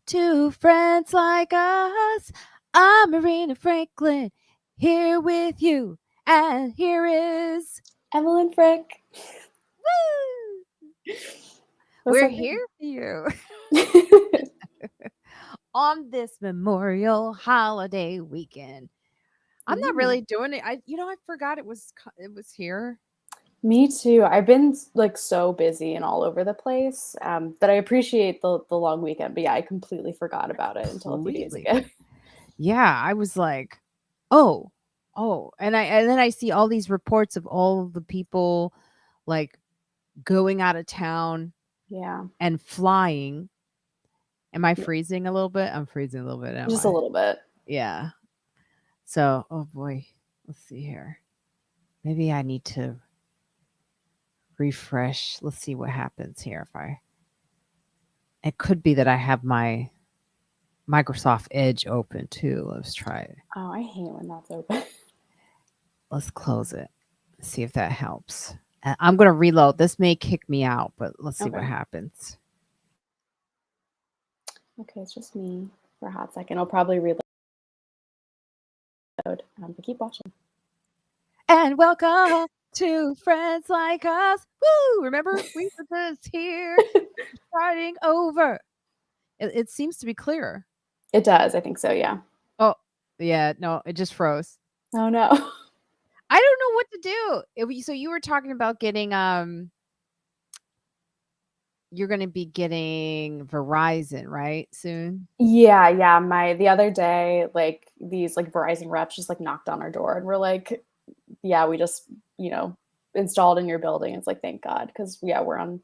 Two friends like us. I'm Marina Franklin here with you, and here is Evelyn Frick. woo! That's We're so here for you good. on this Memorial Holiday weekend. I'm not Yeah. really doing it. I forgot it was here. Me too. I've been like so busy and all over the place that I appreciate the long weekend. But yeah, I completely forgot about it until a few days Completely. ago. Yeah, I was like, "Oh, oh," and then I see all these reports of all of the people like going out of town Yeah, and flying. Am I yeah, freezing a little bit? I'm freezing a little bit, am just a I? little bit. Yeah. So, oh boy, let's see here. Maybe I need to refresh. Let's see what happens here. If I, it could be that I have my Microsoft Edge open too. Let's try it. Oh, I hate when that's open. Let's close it. See if that helps. I'm going to reload. This may kick me out, but let's see what Okay. happens. Okay, it's just me for a hot second. I'll probably reload. But keep watching. And welcome to Friends Like Us. Woo! Remember, we did this here, starting over. It seems to be clearer. It does. I think so. Yeah. Oh, yeah, no, it just froze. Oh no. I don't know what to do. So you were talking about getting you're going to be getting Verizon, right? Soon. Yeah. The other day, like these like Verizon reps just like knocked on our door and we're like, yeah, we just, you know, installed in your building. It's like, thank God. Cause yeah, we're on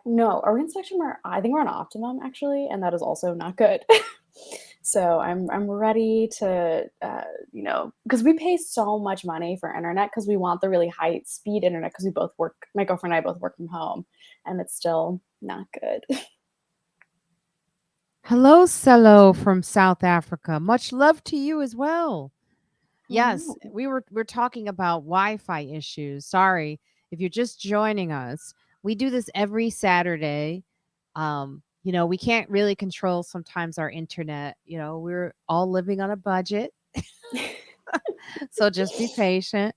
no, are we on Spectrum or I think we're on Optimum actually. And that is also not good. So I'm ready to, cause we pay so much money for internet cause we want the really high speed internet. Cause we both work, my girlfriend and I both work from home and it's still not good. Hello, Cello from South Africa. Much love to you as well. Yes, Oh, we're talking about Wi-Fi issues. Sorry if you're just joining us. We do this every Saturday. We can't really control sometimes our internet. We're all living on a budget, so just be patient.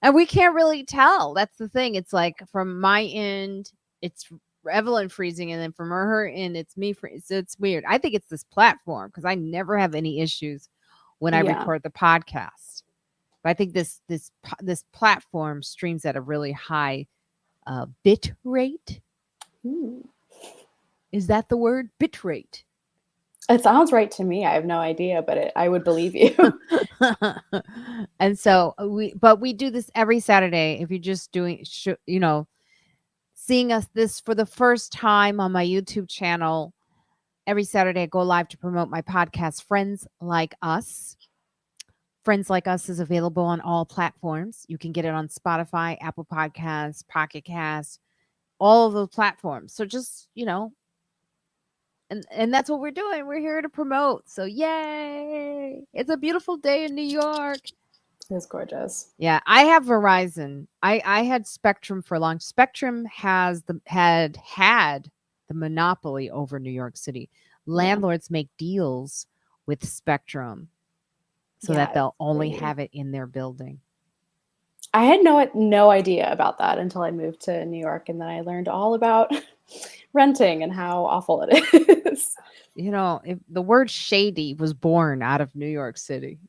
And we can't really tell. That's the thing. It's like from my end, it's Evelyn freezing, and then from her end, it's me freezing. So it's weird. I think it's this platform because I never have any issues when I yeah. record the podcast. But I think this platform streams at a really high bit rate. Hmm. Is that the word? Bit rate. It sounds right to me. I have no idea, but I would believe you. And so we do this every Saturday. If you're just doing, seeing us this for the first time on my YouTube channel, every Saturday I go live to promote my podcast, Friends Like Us. Friends Like Us is available on all platforms. You can get it on Spotify, Apple Podcasts, Pocket Casts, all of those platforms. So just, and that's what we're doing. We're here to promote. So yay. It's a beautiful day in New York. It's gorgeous. Yeah, I have Verizon. I had Spectrum for long. Spectrum had the monopoly over New York City. Yeah. Landlords make deals with Spectrum so Yeah, that they'll it's only crazy. have it in their building. I had no idea about that until I moved to New York, and then I learned all about renting and how awful it is. If the word shady was born out of New York City,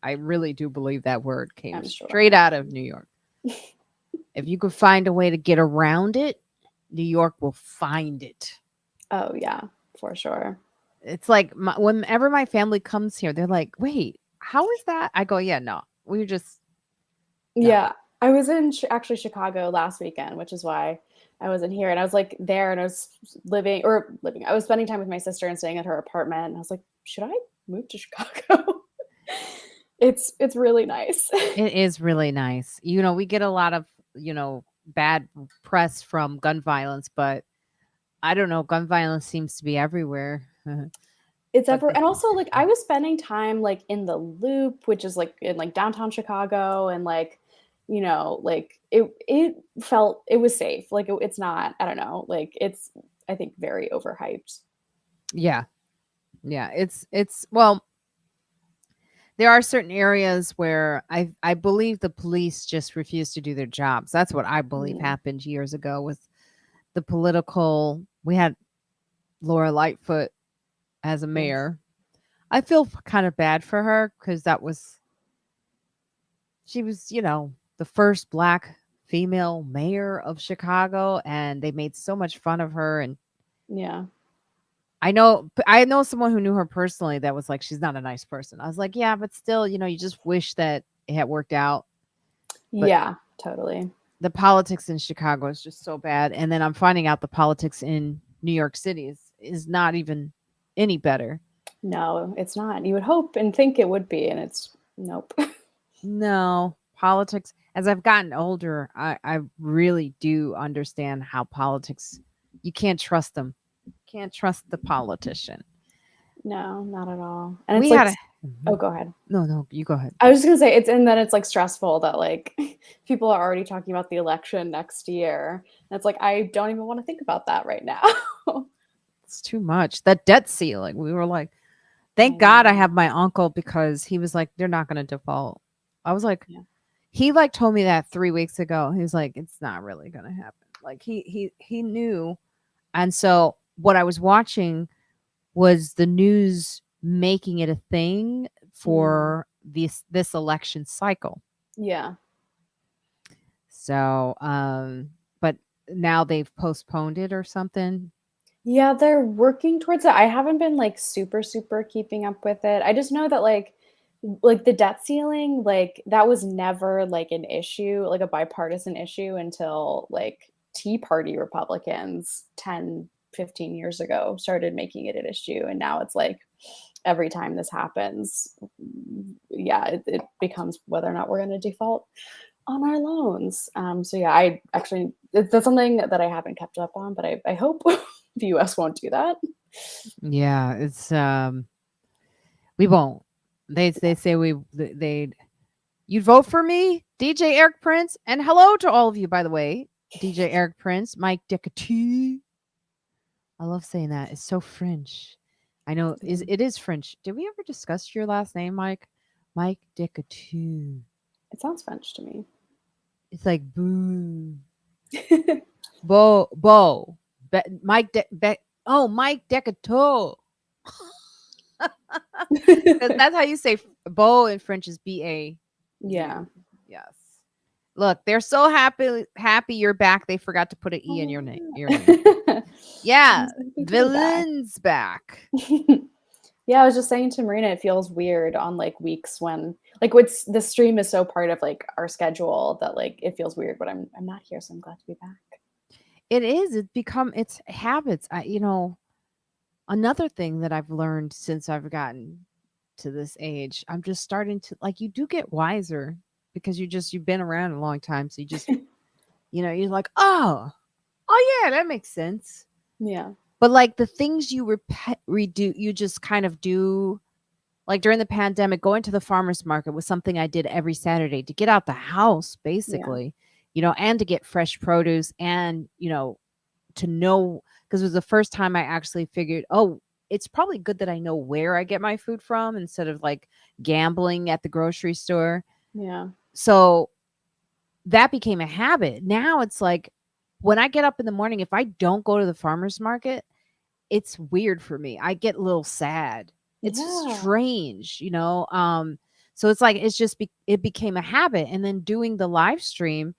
I really do believe that word came I'm straight sure. out of New York. If you could find a way to get around it, New York will find it. Oh yeah, for sure. It's like whenever my family comes here, they're like, "Wait, how is that?" I go, "Yeah, no, we just no." Yeah, I was in actually Chicago last weekend, which is why I wasn't here. And I was like there, and I was living. I was spending time with my sister and staying at her apartment. And I was like, should I move to Chicago? It's really nice. It is really nice. We get a lot of bad press from gun violence, but I don't know. Gun violence seems to be everywhere. It's But ever and also like I was spending time like in the Loop, which is like in like downtown Chicago, and like like it felt it was safe. Like it's not. I don't know. Like it's I think very overhyped. yeah, Yeah, it's well, there are certain areas where I believe the police just refuse to do their jobs. That's what I believe Mm, happened years ago with the political. We had Laura Lightfoot as a yes. mayor. I feel kind of bad for her because she was, the first black female mayor of Chicago, and they made so much fun of her. And Yeah. I know someone who knew her personally that was like, she's not a nice person. I was like, yeah, but still, you just wish that it had worked out. But Yeah, totally. the politics in Chicago is just so bad. And then I'm finding out the politics in New York City is not even any better. No, it's not. You would hope and think it would be, and it's nope. No, politics, as I've gotten older, I really do understand how politics, you can't trust them. Can't trust the politician. No, not at all. And it's We like, had a oh, Mhm. go ahead. No, you go ahead. I was just gonna say and then it's like stressful that like people are already talking about the election next year. And it's like I don't even want to think about that right now. It's too much. That debt ceiling. We were like, I thank God I know. have my uncle because he was like, they're not going to default. I was like, Yeah. he like told me that 3 weeks ago. He was like, it's not really going to happen. Like he knew. And so what I was watching was the news making it a thing Mm, for this election cycle. yeah. So, but now they've postponed it or something. Yeah, they're working towards it. I haven't been like super, super keeping up with it. I just know that like the debt ceiling, like that was never like an issue, like a bipartisan issue until like Tea Party Republicans 10, 15 years ago started making it an issue. And now it's like every time this happens, yeah, it becomes whether or not we're going to default on our loans. So yeah, I actually that's something that I haven't kept up on, but I hope the US won't do that. Yeah, it's we won't. They say they you'd vote for me, DJ Eric Prince, and hello to all of you, by the way, DJ Eric Prince, Mike Decatu. I love saying that. It's so French. I know Yeah. it is French. Did we ever discuss your last name, Mike? Mike Decatu. It sounds French to me. It's like boo, bo, Mike oh, Mike Decatu. That's how you say Bo in French is BAU. Yeah. Yes. Look, they're so happy you're back. They forgot to put an E in your Oh, name. Your name. yeah. I'm Yeah, so happy to be back. villain's back. Yeah, I was just saying to Marina, it feels weird on like weeks when like what's the stream is so part of like our schedule that like it feels weird, but I'm not here, so I'm glad to be back. It is. It's habits. Another thing that I've learned since I've gotten to this age, I'm just starting to like. You do get wiser because you've been around a long time, so you're like, oh yeah, that makes sense. Yeah. But like the things you redo, you just kind of do. Like during the pandemic, going to the farmer's market was something I did every Saturday to get out the house, Yeah. basically, and to get fresh produce and, to know, because it was the first time I actually figured, oh, it's probably good that I know where I get my food from instead of like gambling at the grocery store. Yeah. So that became a habit. Now it's like when I get up in the morning, if I don't go to the farmer's market, it's weird for me. I get a little sad. It's Yeah. strange. So it's like it became a habit, and then doing the live stream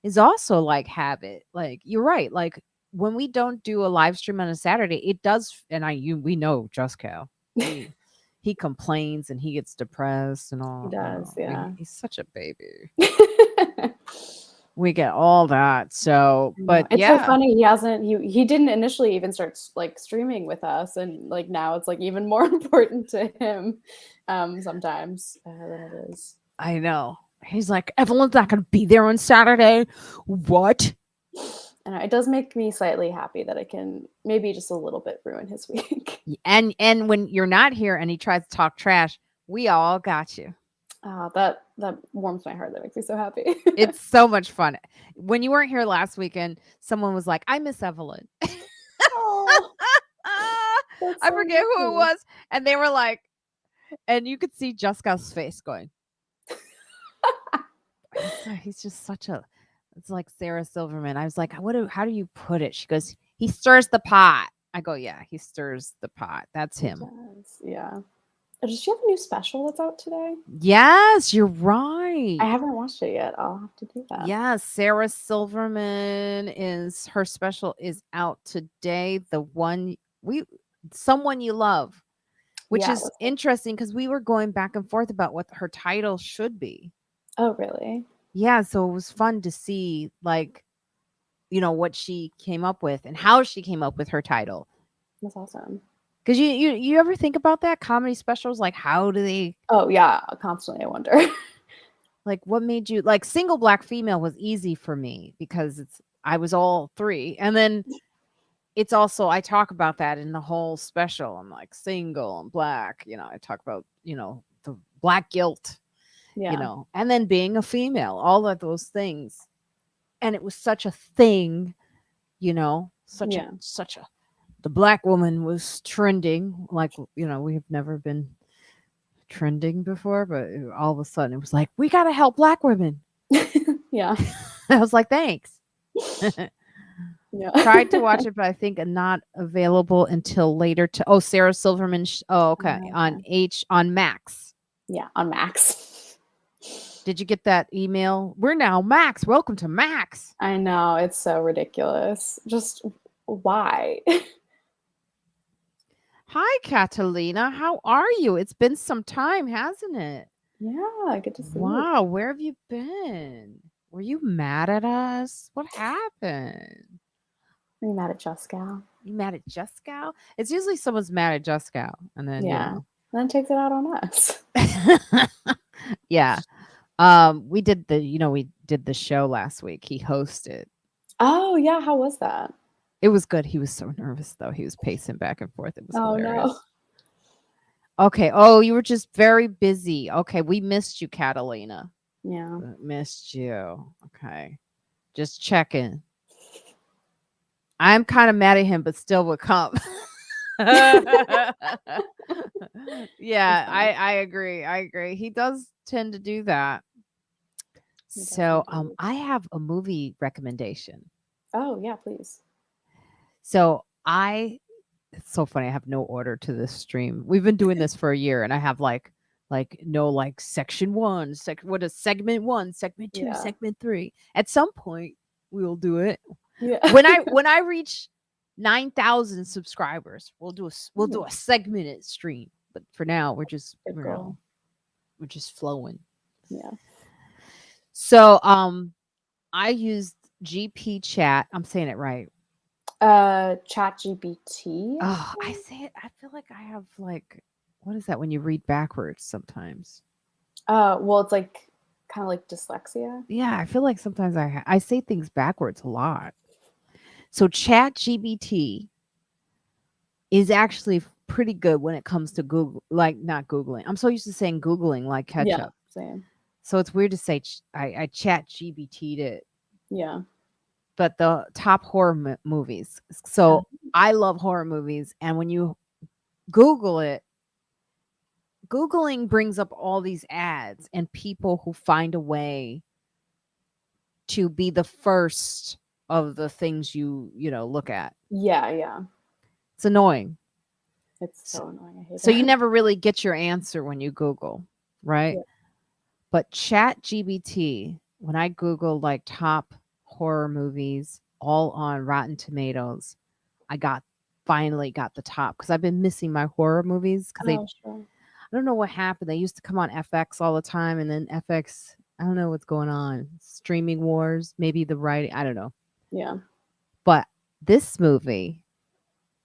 is also like habit. Like you're right. Like when we don't do a live stream on a Saturday, it does. And we know Juskow. He complains and he gets depressed and He all. does, yeah. He's such a baby. We get all that. So, I know. but It's so yeah, funny, he didn't initially even start like streaming with us, and like now it's like even more important to him, sometimes, than it is. I know. He's like, Evelyn's not going to be there on Saturday. What? And it does make me slightly happy that I can maybe just a little bit ruin his week. And when you're not here and he tries to talk trash, we all got you. That warms my heart. That makes me so happy. It's so much fun. When you weren't here last weekend, someone was like, I miss Evelyn. Oh, That's I so forget who it funny. was. And they were like, and you could see Juskow's face going. He's just such a. It's like Sarah Silverman. I was like, how do you put it? She goes, he stirs the pot. I go, yeah, he stirs the pot. That's He him. does. Yeah. Does she have a new special that's out today? Yes, you're I right. haven't watched it yet. I'll have to do that. Yes, Sarah Silverman is her special is out today. The one someone you love, which Yeah. is interesting because we were going back and forth about what her title should be. Oh, really? Yeah, so it was fun to see like what she came up with and how she came up with her title. That's awesome. Because you ever think about that comedy specials? Like, how do they? Oh, yeah. Constantly, I wonder. Like, what made you like single black female was easy for me because I was all three, and then it's also I talk about that in the whole special. I'm like single and black. I talk about the black guilt. Yeah. And then being a female, all of those things, and it was such a thing. Such a Yeah. the black woman was trending like we have never been trending before, but all of a sudden it was like we got to help black women. Yeah. I was like, thanks. Yeah. Tried to watch it, but I think not available until later. Sarah Silverman. Okay, Okay. on Max. Yeah, on Max. Did you get that email? We're now Max. Welcome to Max. I know, it's so ridiculous. Just why? Hi, Catalina. How are you? It's been some time, hasn't it? Yeah, good to see you. Wow, where have you been? Were you mad at us? What happened? Are you mad at Juskow? You mad at Juskow? It's usually someone's mad at Juskow, and then Yeah. And then takes it out on us. Yeah. We did the show last week. He hosted. Oh, yeah, how was that? It was good. He was so nervous though. He was pacing back and forth. It was hilarious. No. Okay. Oh, you were just very busy. Okay, we missed you, Catalina. Yeah. Missed you. Okay. Just checking. I'm kind of mad at him, but still would come. Yeah, I agree. He does tend to do that. So, I have a movie recommendation. Oh, yeah, please. So it's so funny. I have no order to this stream. We've been doing this for a year, and I have no section one, what is segment one, segment two, Yeah. segment three. At some point, we will do it. Yeah. When I reach 9,000 subscribers, we'll do a segmented stream. But for now, we're just we're just flowing. Yeah. So I used GP chat. I'm saying it right. ChatGPT. Oh, I say it. I feel like I have what is that when you read backwards sometimes? Well, it's like kind of like dyslexia. Yeah, I feel like sometimes I say things backwards a lot. So ChatGPT is actually pretty good when it comes to Google, like not Googling. I'm so used to saying Googling like ketchup. Yeah, same. So it's weird to say I ChatGPT'd it. Yeah. But the top horror movies. So I love horror movies. And when you Google it, Googling brings up all these ads and people who find a way to be the first of the things you look at. Yeah, yeah. It's annoying. It's so annoying. I hate it. So you never really get your answer when you Google, right? Yeah. But ChatGPT, when I Google top horror movies all on Rotten Tomatoes, I finally got the top because I've been missing my horror movies because sure. I don't know what happened. They used to come on FX all the time, and then FX, I don't know what's going on. Streaming wars, maybe the writing, I don't know. Yeah. But this movie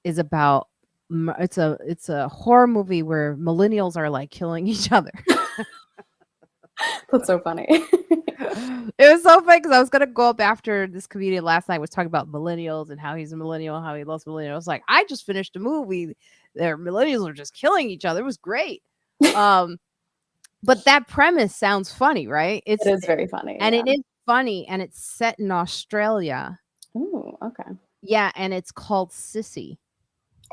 is about it's a horror movie where millennials are killing each other. That's so funny. It was so funny because I was gonna go up after this comedian last night was talking about millennials and how he's a millennial, how he loves millennials. I was like, I just finished a movie there millennials are just killing each other. It was great. But that premise sounds funny, right? It is very funny. And it is funny, and it's set in Australia. Ooh, okay. Yeah, and it's called Sissy.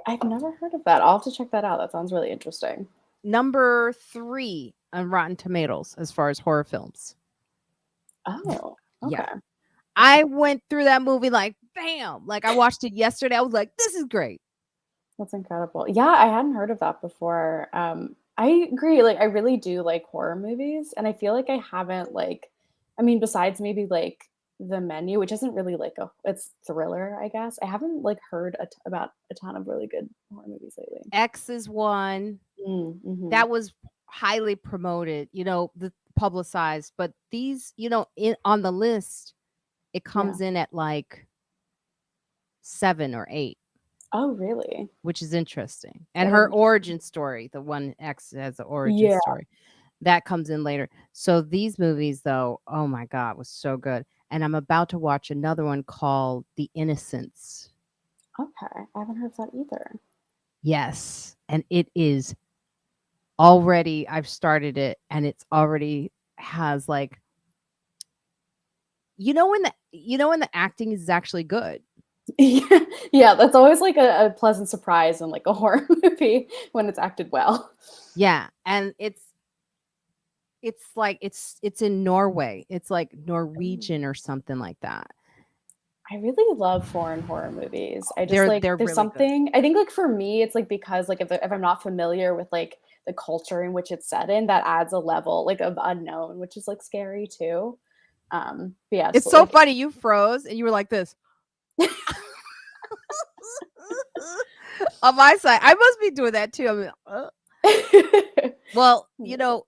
I've never heard of that. I'll have to check that out. That sounds really interesting. Number 3 on Rotten Tomatoes as far as horror films. Oh, Yeah. okay. I went through that movie like, bam! Like, I watched it yesterday. I was like, this is great. That's incredible. Yeah, I hadn't heard of that before. I agree. Like, I really do like horror movies, and I feel like I haven't like, I mean, besides maybe like The Menu, which isn't really like it's thriller, I guess. I haven't like heard about a ton of really good horror movies lately. X is one. Mm-hmm. That was highly promoted, the publicized, but these, on the list, it Yeah. comes in at like 7 or 8, Oh, really? which is interesting. And That is her interesting. origin story, the one X has the origin Yeah. story, that comes in later. So these movies, though, oh my God, was so good. And I'm about to watch another one called The Innocents. Okay. I haven't heard of that either. Yes. And it is already, I've started it, and it's already has like, when the acting is actually good. Yeah, that's always like a pleasant surprise in like a horror movie when it's acted well. Yeah. And it's like it's in Norway. It's like Norwegian or something like that. I really love foreign horror movies. I just like They're there's really good. something I think like for me it's like because like if I'm not familiar with like the culture in which it's set in, that adds a level like of unknown, which is like scary too. But yeah, just It's so like funny. You froze and you were like this. On my side, I must be doing that too. I mean, well,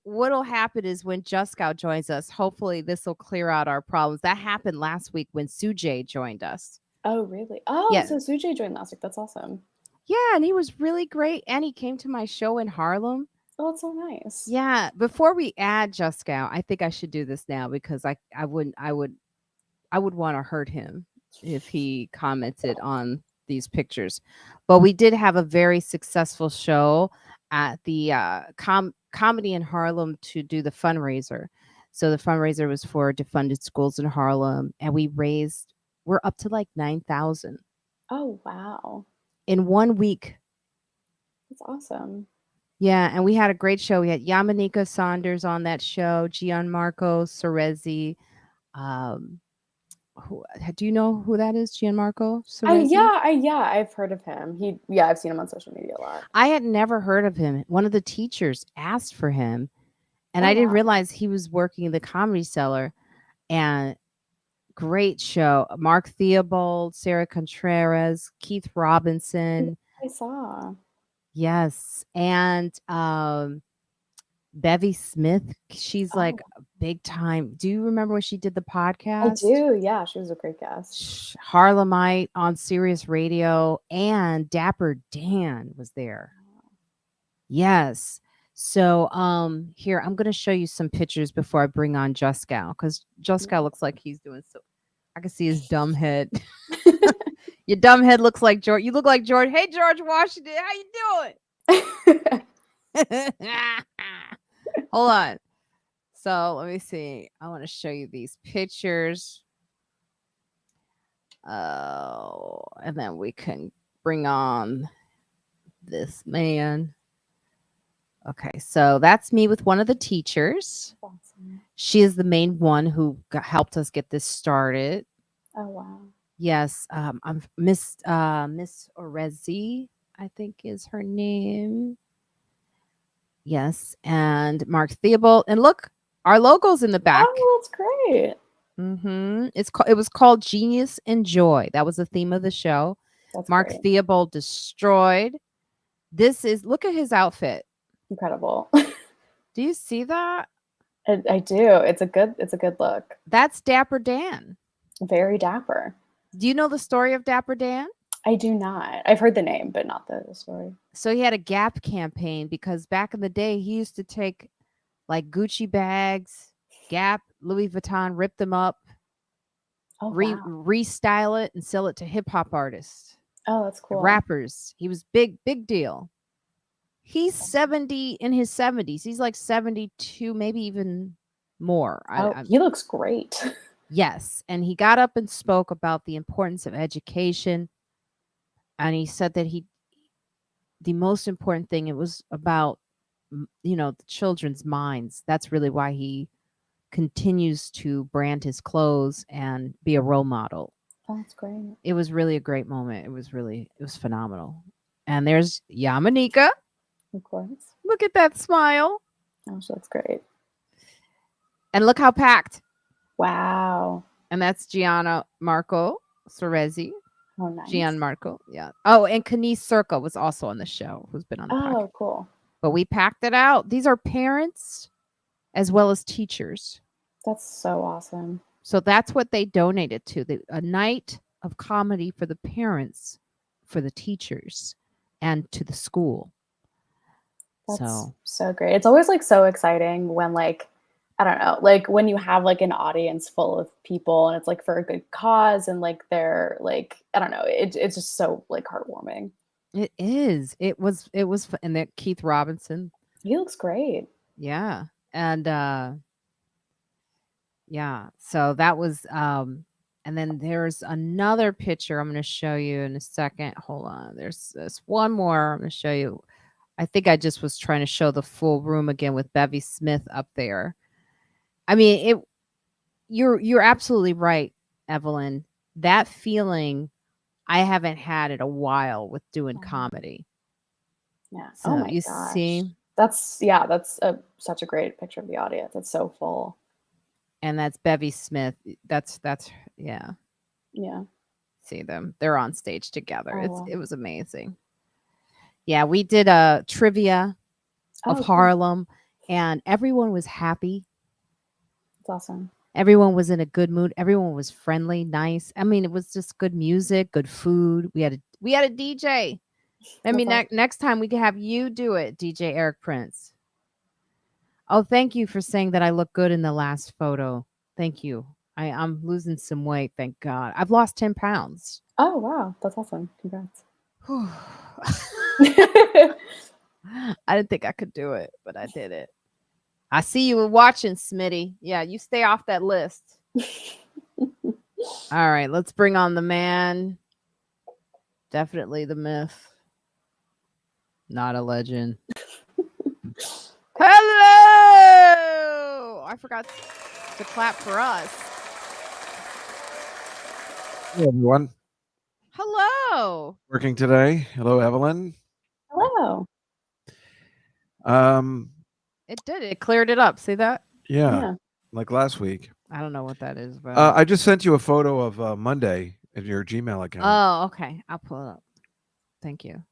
what'll happen is when Juskow joins us, hopefully this will clear out our problems. That happened last week when Sujay joined us. Oh, really? Oh, Yeah. so Sujay joined last week. That's awesome. Yeah, and he was really great. And he came to my show in Harlem. Oh, that's so nice. Yeah. Before we add Juskow, I think I should do this now because I would want to hurt him if he commented on these pictures. But we did have a very successful show at the Comedy in Harlem to do the fundraiser. So the fundraiser was for defunded schools in Harlem, and we're up to like 9,000 Oh, wow. in 1 week. That's awesome. Yeah, and we had a great show. We had Yamanika Saunders on that show, Gianmarco Cerezi. Um, do you know who that is, Gianmarco Cerezi? I've heard of him. I've seen him on social media a lot. I had never heard of him. One of the teachers asked for him, and Oh, I didn't wow. realize he was working in the Comedy Cellar. And great show. Mark Theobald, Sarah Contreras, Keith Robinson. I saw. Yes. And Bevy Smith, she's Oh, like big time. Do you remember when she did the I podcast? do. Yeah, she was a great guest. Harlemite on Sirius Radio, and Dapper Dan was there. Yes. So here I'm gonna show you some pictures before I bring on Juskow, because Juskow looks like he's doing so. I can see his dumb head. Your dumb head looks like George. You look like George. Hey, George Washington, how you doing? Hold on. So let me see. I want to show you these pictures. Oh, and then we can bring on this man. Okay, so that's me with one of the teachers. Awesome. She is the main one who helped us get this started. Oh, wow. Yes, I'm Miss Orezi, I think is her name. Yes, and Mark Theobald, and look, our logo's in the back. Oh, that's great. It was called Genius and Joy. That was the theme of the show. That's Mark great. Theobald destroyed. Look at his outfit. Incredible. Do you see that? I do. It's a good look. That's Dapper Dan. Very dapper. Do you know the story of Dapper Dan? I do not. I've heard the name, but not the story. So he had a Gap campaign because back in the day, he used to take like Gucci bags, Gap, Louis Vuitton, rip them up, Oh, wow. restyle it, and sell it to hip hop artists, Oh, that's cool. rappers. He was big deal. He's 70 in his 70s. He's like 72, maybe even more. He looks great. Yes. And he got up and spoke about the importance of education. And he said that the most important thing, it was about, the children's minds. That's really why he continues to brand his clothes and be a role model. Oh, that's great. It was really a great moment. It was phenomenal. And there's Yamanika. Of course. Look at that smile. Oh, that's great. And look how packed. Wow. And that's Gianna Marco Soresi. Oh, nice. Gian Marco. Yeah. Oh, and Kenise Circa was also on the show, who's been on the podcast. Oh, cool. But we packed it out. These are parents as well as teachers. That's so awesome. So that's what they donated to, a night of comedy for the parents, for the teachers, and to the school. That's so great. It's always like so exciting when like, I don't know, like when you have like an audience full of people and it's like for a good cause and like they're like, I don't know, it's just so like heartwarming. It is. It was and then Keith Robinson. He looks great. Yeah. And yeah, so that was and then there's another picture I'm going to show you in a second. Hold on. There's this one more I'm going to show you. I think I just was trying to show the full room again with Bevy Smith up there. I mean, you're absolutely right, Evelyn. That feeling I haven't had in a while with doing comedy. Yeah. So oh my you gosh. see? That's such a great picture of the audience. It's so full. And that's Bevy Smith. That's yeah. Yeah. See them. They're on stage together. Oh, wow. It was amazing. Yeah, we did a trivia of Harlem and everyone was happy. That's awesome. Everyone was in a good mood. Everyone was friendly, nice. I mean, it was just good music, good food. We had a DJ. I mean, next time we could have you do it, DJ Eric Prince. Oh, thank you for saying that I look good in the last photo. Thank you. I'm losing some weight, thank God. I've lost 10 pounds. Oh, wow. That's awesome. Congrats. I didn't think I could do it, but I did it. I see you were watching, Smitty. Yeah, you stay off that list. All right, let's bring on the man. Definitely the myth. Not a legend. Hello! I forgot to clap for us. Hey, everyone. Hello. Working today. Hello, Evelyn. Hello. It did. It cleared it up. See that? Yeah. Like last week. I don't know what that is, but I just sent you a photo of Monday in your Gmail account. Oh, okay. I'll pull it up. Thank you.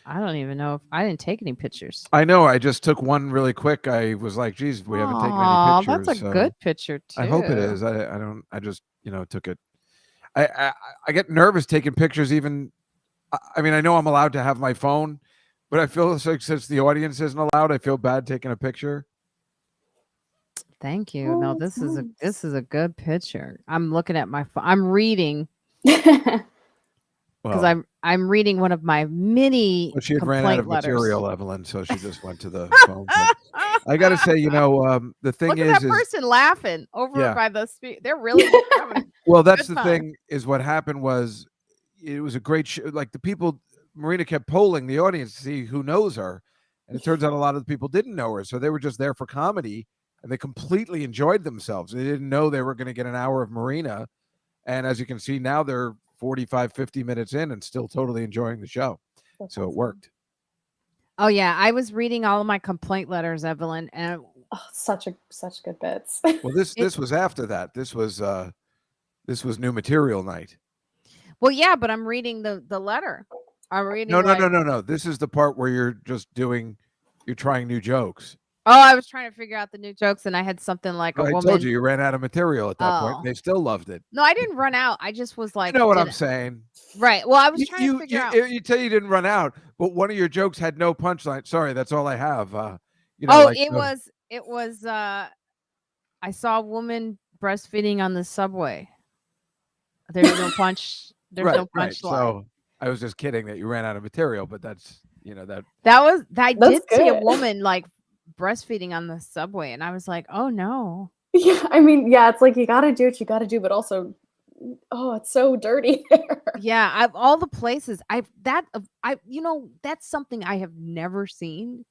I don't even know if I didn't take any pictures. I know. I just took one really quick. I was like, geez, we haven't taken any pictures. That's a good picture too. I hope it is. I just, took it. I get nervous taking pictures even. I mean, I know I'm allowed to have my phone, but I feel like since the audience isn't allowed, I feel bad taking a picture. Thank you. Oh, no, this is a good picture. I'm looking at my phone. I'm reading because I'm reading one of my mini. Well, she had ran out of material, Evelyn, so she just went to the phone. I got to say, the thing Look is, at that person laughing over by the speed. They're really having well. That's the thing. Is what happened was, it was a great show. Like the people, Marina kept polling the audience to see who knows her, and it turns out a lot of the people didn't know her, so they were just there for comedy, and they completely enjoyed themselves. They didn't know they were going to get an hour of Marina, and as you can see now, they're 45, 50 minutes in and still totally enjoying the show. So it worked. Oh yeah, I was reading all of my complaint letters, Evelyn, and such good bits. Well, this was after that. This was new material night. Well, yeah, but I'm reading the letter. I'm reading. No. This is the part where you're trying new jokes. Oh, I was trying to figure out the new jokes, and I had something like I told you ran out of material at that point. They still loved it. No, I didn't run out. I just was like, you know what I'm saying, right? Well, I was trying to figure out. You tell you didn't run out, but one of your jokes had no punchline. Sorry, that's all I have. It was. I saw a woman breastfeeding on the subway. There's no punch. There's no punchline. So I was just kidding that you ran out of material, but that's that. I did see a woman like breastfeeding on the subway, and I was like, oh no. Yeah, I mean, yeah, it's like you got to do what you got to do, but also oh, it's so dirty there. Yeah, I've all the places that's something I have never seen.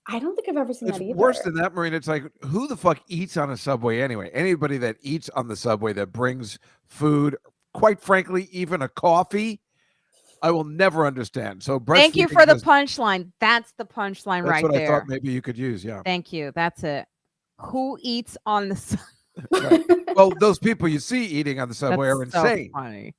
I don't think I've ever seen It's that either. worse than that, Marina. It's like, who the fuck eats on a subway anyway? Anybody that eats on the subway that brings food, quite frankly, even a coffee, I will never understand. So Thank you breastfeeding for the just- punchline. That's the punchline that's right what I thought there. maybe you could use. Yeah. Thank you. That's it. Who eats on the Right. Well, those people you see eating on the subway are That's so insane. funny.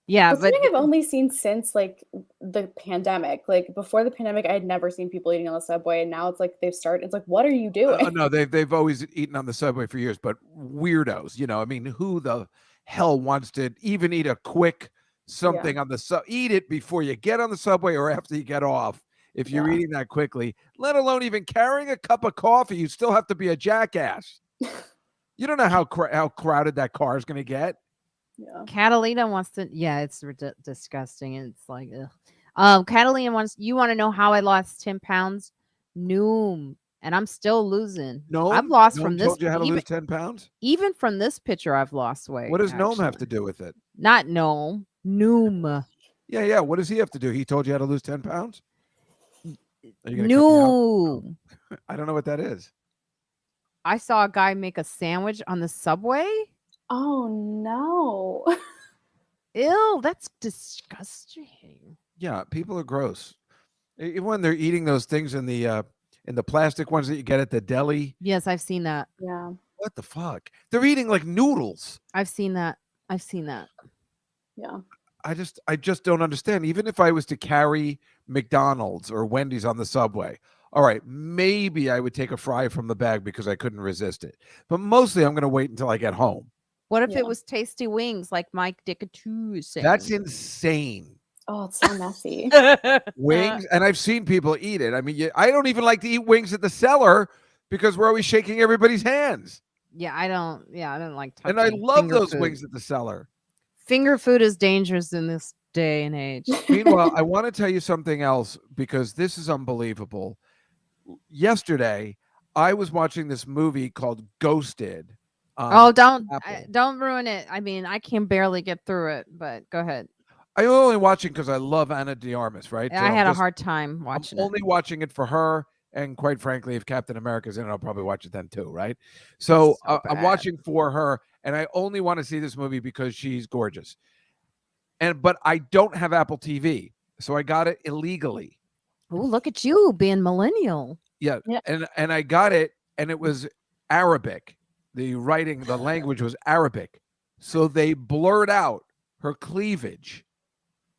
Yeah, That's but something I've only seen since like the pandemic. Like before the pandemic, I had never seen people eating on the subway, and now it's like they've started. It's like, what are you doing? No, they've always eaten on the subway for years, but weirdos, you know. I mean, who the hell wants to even eat a quick something on the sub? Eat it before you get on the subway or after you get off. If you're eating that quickly, let alone even carrying a cup of coffee, you still have to be a jackass. You don't know how crowded that car is going to get. Yeah. Catalina wants to. Yeah, it's disgusting. It's like, ugh. Catalina wants. You want to know how I lost 10 pounds? Noom, and I'm still losing. No, I've lost Noam from this. told you how to lose 10 pounds. Even from this picture, I've lost weight. What does Noam have to do with it? Not Noam. Noom. Yeah. What does he have to do? He told you how to lose 10 pounds. Are you gonna cut me Noom. out? I don't know what that is. I saw a guy make a sandwich on the subway. Oh no. Ew, that's disgusting. Yeah, people are gross. Even when they're eating those things in the plastic ones that you get at the deli. Yes, I've seen that. Yeah. What the fuck? They're eating like noodles. I've seen that. Yeah. I just don't understand. Even if I was to carry McDonald's or Wendy's on the subway, all right, maybe I would take a fry from the bag because I couldn't resist it. But mostly I'm going to wait until I get home. What if it was tasty wings like Mike Dickatoo is saying? That's insane. Oh, it's so messy. Wings, and I've seen people eat it. I mean, I don't even like to eat wings at the cellar because we're always shaking everybody's hands. Yeah, I don't like touching And I love those food. wings at the cellar. Finger food is dangerous in this day and age. Meanwhile, I want to tell you something else because this is unbelievable. Yesterday, I was watching this movie called Ghosted. Don't ruin it. I mean, I can barely get through it, but go ahead. I'm only watching because I love Ana de Armas, right? I had a hard time watching I'm only watching it for her. And quite frankly, if Captain America's in it, I'll probably watch it then too, right? So I'm watching for her, and I only want to see this movie because she's gorgeous. But I don't have Apple TV, so I got it illegally. Oh, look at you being millennial. Yeah. And I got it, and it was Arabic. The language was Arabic. So they blurred out her cleavage.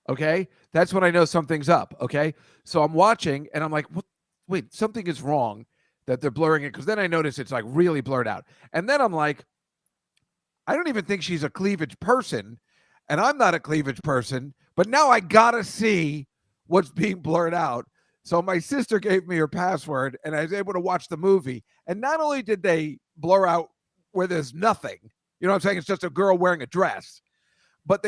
Okay? That's when I know something's up. Okay? So I'm watching, and I'm like, what? Wait, something is wrong that they're blurring it, because then I notice it's like really blurred out. And then I'm like, I don't even think she's a cleavage person, and I'm not a cleavage person, but now I gotta see what's being blurred out. So my sister gave me her password, and I was able to watch the movie. And not only did they blur out where there's nothing, you know what I'm saying? It's just a girl wearing a dress, but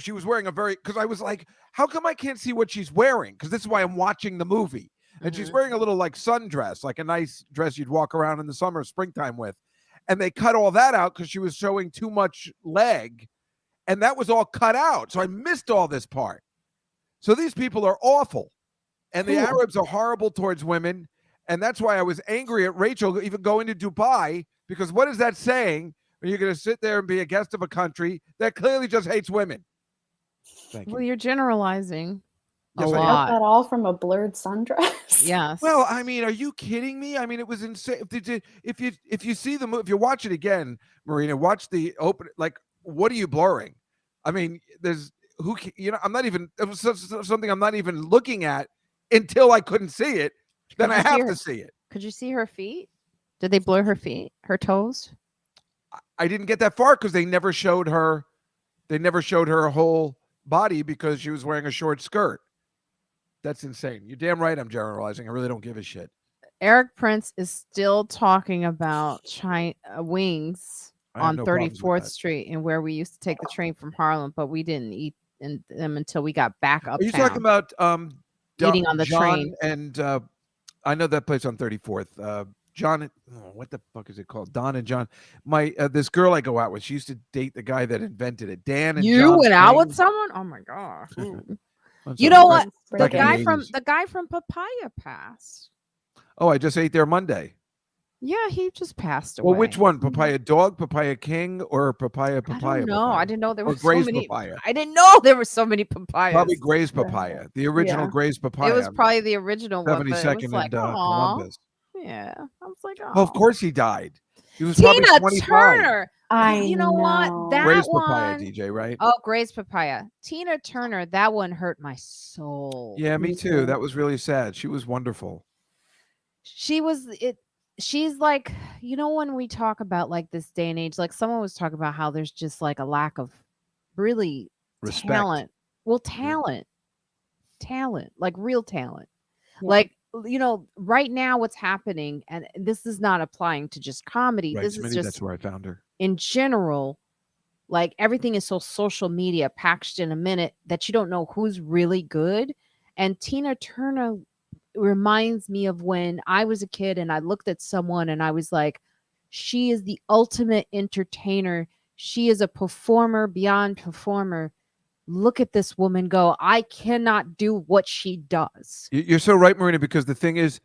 she was wearing because I was like, how come I can't see what she's wearing? Because this is why I'm watching the movie. And she's wearing a little like sundress, like a nice dress you'd walk around in the summer, springtime with. And they cut all that out because she was showing too much leg. And that was all cut out. So I missed all this part. So these people are awful. And the Arabs are horrible towards women. And that's why I was angry at Rachel even going to Dubai, because what is that saying when you're going to sit there and be a guest of a country that clearly just hates women? Thank you. Well, you're generalizing. Yes, a I lot. Got that all from a blurred sundress. Yes. Well, I mean, are you kidding me? I mean, it was insane. If you see the movie, if you watch it again, Marina, watch the open. Like, what are you blurring? I mean, I'm not even. It was something I'm not even looking at until I couldn't see it. Then I have to see it. Could you see her feet? Did they blur her feet, her toes? I didn't get that far because they never showed her. They never showed her whole body because she was wearing a short skirt. That's insane. You're damn right I'm generalizing. I really don't give a shit. Eric Prince is still talking about wings on 34th Street and where we used to take the train from Harlem, but we didn't eat them until we got back uptown. Are you talking about eating on the John train? And I know that place on 34th. John, what the fuck is it called? Don and John. My this girl I go out with, she used to date the guy that invented it. Dan and You John went out with Payne. someone? Oh my god. That's You a- know what? The back in guy the from 80s. Papaya passed. Oh, I just ate there Monday. Yeah, he just passed away. Well, which one? Papaya Dog, Papaya King, or Papaya? I don't know. Papaya? I didn't know there Or were so Gray's many. Papaya? I didn't know there were so many papayas. Probably Gray's Papaya, the original Yeah. Gray's Papaya. It was probably the original one, but it was 72nd like, and Columbus. yeah. I was like, oh. Well, of course he died. He was Tina probably 25. Turner. I You know what? That Gray's one. Papaya, DJ, right? Oh, Gray's Papaya. Tina Turner. That one hurt my soul. Yeah, me Me too. too. That was really sad. She was wonderful. She's like, when we talk about like this day and age, like someone was talking about how there's just like a lack of really Respect. talent. Well, talent, like real talent. Yeah. Like, right now what's happening, and this is not applying to just comedy. Right, This Smitty, is just that's where I found her. in general. Like everything is so social media packaged in a minute that you don't know who's really good. And Tina Turner reminds me of when I was a kid and I looked at someone and I was like, she is the ultimate entertainer. She is a performer beyond performer. Look at this woman go. I cannot do what she does. You're so right, Marina, because the thing is,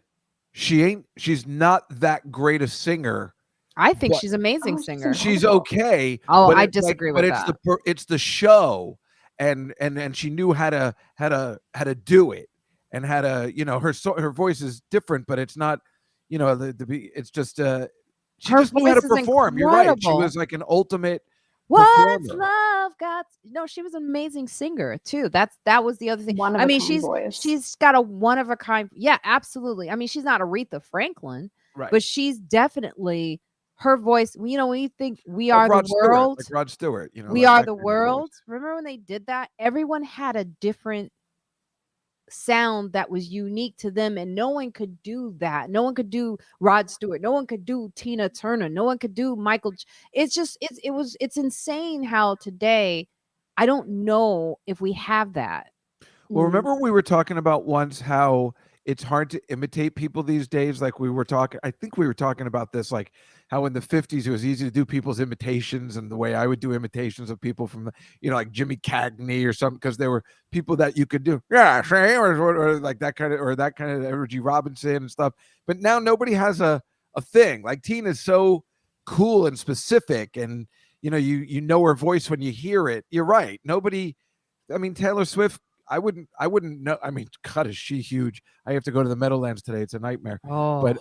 she's not that great a singer. I think What? she's an amazing Oh, she's singer. She's okay. Oh, but I it's like- disagree but with it's that. it's the show, and she knew how to do it, and how to her voice is different, but it's not it's just she Her just knew how to voice is perform. You're right. She incredible. was like an ultimate. What's performer. love got? No, she was an amazing singer too. That was the other thing. One of I a mean, kind voice. she's got a one of a kind. Yeah, absolutely. I mean, she's not Aretha Franklin, Right. but she's definitely her voice. When you think we Like are Rod the Stewart, world, like Rod Stewart. we like are that the kind of voice. world. Remember when they did that? Everyone had a different sound that was unique to them, and no one could do that. No one could do Rod Stewart. No one could do Tina Turner. No one could do Michael. It's insane how today, I don't know if we have that. Well, remember we were talking about once how it's hard to imitate people these days. Like I think we were talking about this, like how in the 50s it was easy to do people's imitations, and the way I would do imitations of people from, like Jimmy Cagney or something, because there were people that you could do, or like that kind of Energy Robinson and stuff. But now nobody has a thing. Like Tina's so cool and specific, and you know her voice when you hear it. You're right. Nobody. I mean, Taylor Swift. I wouldn't know. I mean, God, is she huge? I have to go to the Meadowlands today. It's a nightmare. Oh, But